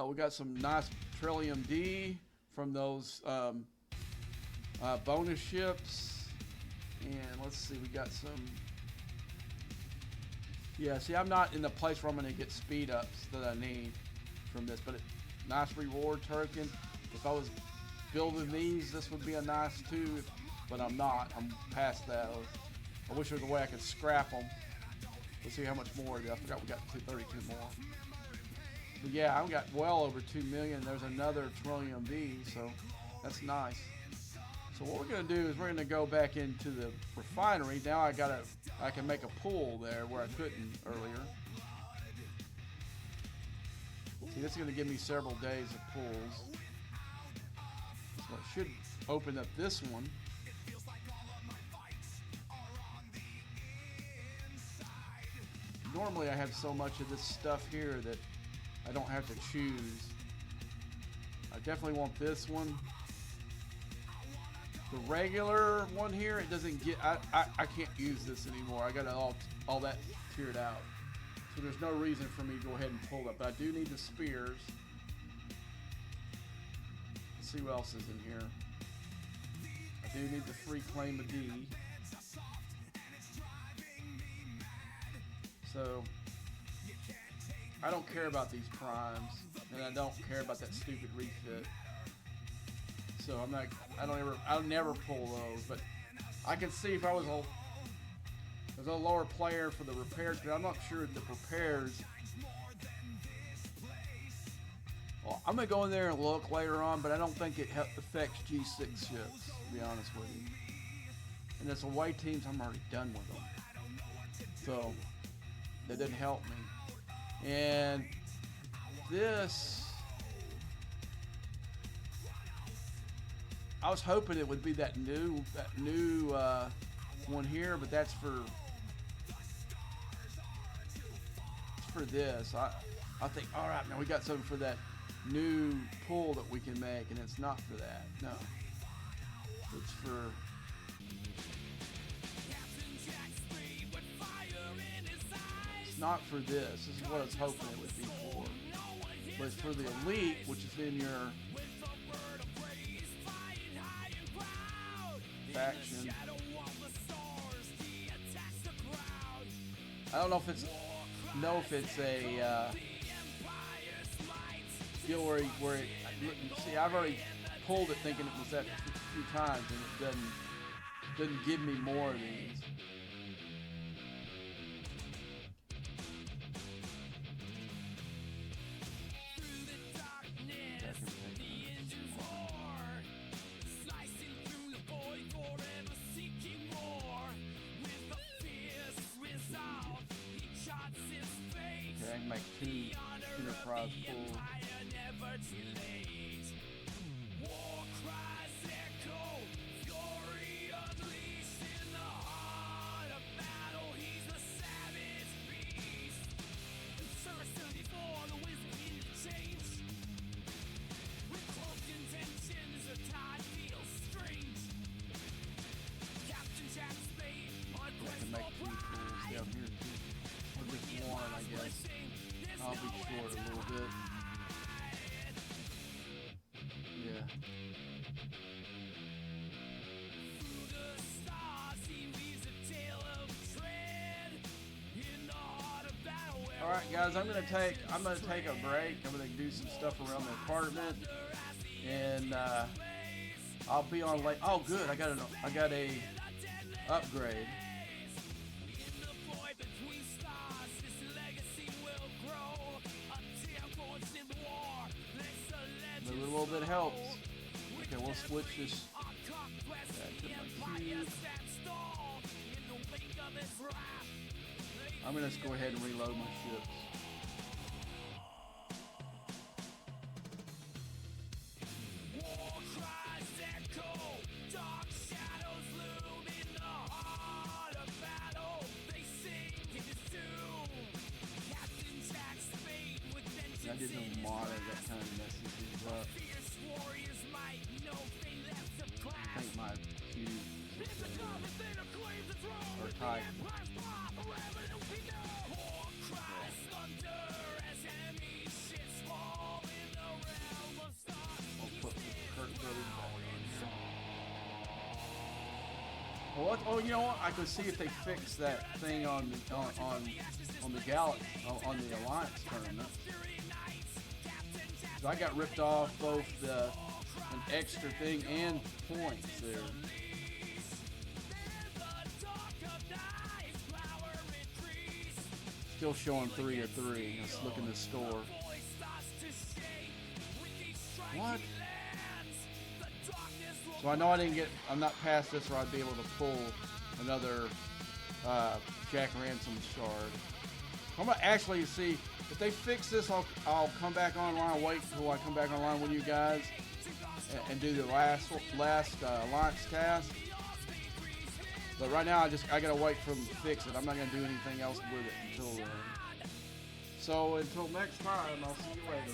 We got some nice Trillium D from those bonus ships. And let's see, we got some. Yeah, see, I'm not in the place where I'm going to get speed ups that I need from this, but nice reward token. If I was building these, this would be a nice too, but I'm not. I'm past that. I wish there was a way I could scrap them. Let's see how much more. I forgot we got 232 more. But yeah, I've got well over 2 million. There's another Trillium B, so that's nice. So what we're going to do is we're going to go back into the refinery. Now I can make a pool there where I couldn't earlier. See, this is going to give me several days of pools. So it should open up this one. Normally I have so much of this stuff here that I don't have to choose. I definitely want this one. The regular one here, it doesn't get, I can't use this anymore. I got all that tiered out. So there's no reason for me to go ahead and pull that. But I do need the spears. Let's see what else is in here. I do need the free claim of D. So I don't care about these primes, and I don't care about that stupid refit. So I'll never pull those. But I can see if I was a lower player for the repairs, but I'm not sure if the repairs. Well, I'm gonna go in there and look later on, but I don't think it affects G6 ships, to be honest with you. And it's away teams, I'm already done with them. So that didn't help me. And this, I was hoping it would be that new one here, but that's for this. I think, all right, now we got something for that new pull that we can make, and it's not for that. No, it's for. It's not for this. This is what I was hoping it would be for. But it's for the elite, which is in your faction. I don't know if it's a skill where see, I've already pulled it thinking it was that a few times, and it doesn't give me more of these. Make two enterprise pools. I'll be short a little bit. Yeah. Alright guys, I'm gonna take a break. I'm gonna do some stuff around the apartment. And I'll be on late. Oh good, I got a upgrade. A little bit helps. Okay, we'll switch this back I'm gonna just go ahead and reload my ships. I didn't know mod that kind of messes things up. I think my cube or type. I'll put the curtain building back on. Well, oh, you know what? I could see if they fix that thing on the Galaxy on the Alliance tournament. So I got ripped off both an extra thing and points there. Still showing 3 of 3. Let's look in the store. What? So I know I'm not past this where I'd be able to pull another Jack Ransom shard. I'm gonna actually see if they fix this. I'll come back online. Wait until I come back online with you guys and do the last Alliance task. But right now I gotta wait for them to fix it. I'm not gonna do anything else with it until then. So until next time, I'll see you later.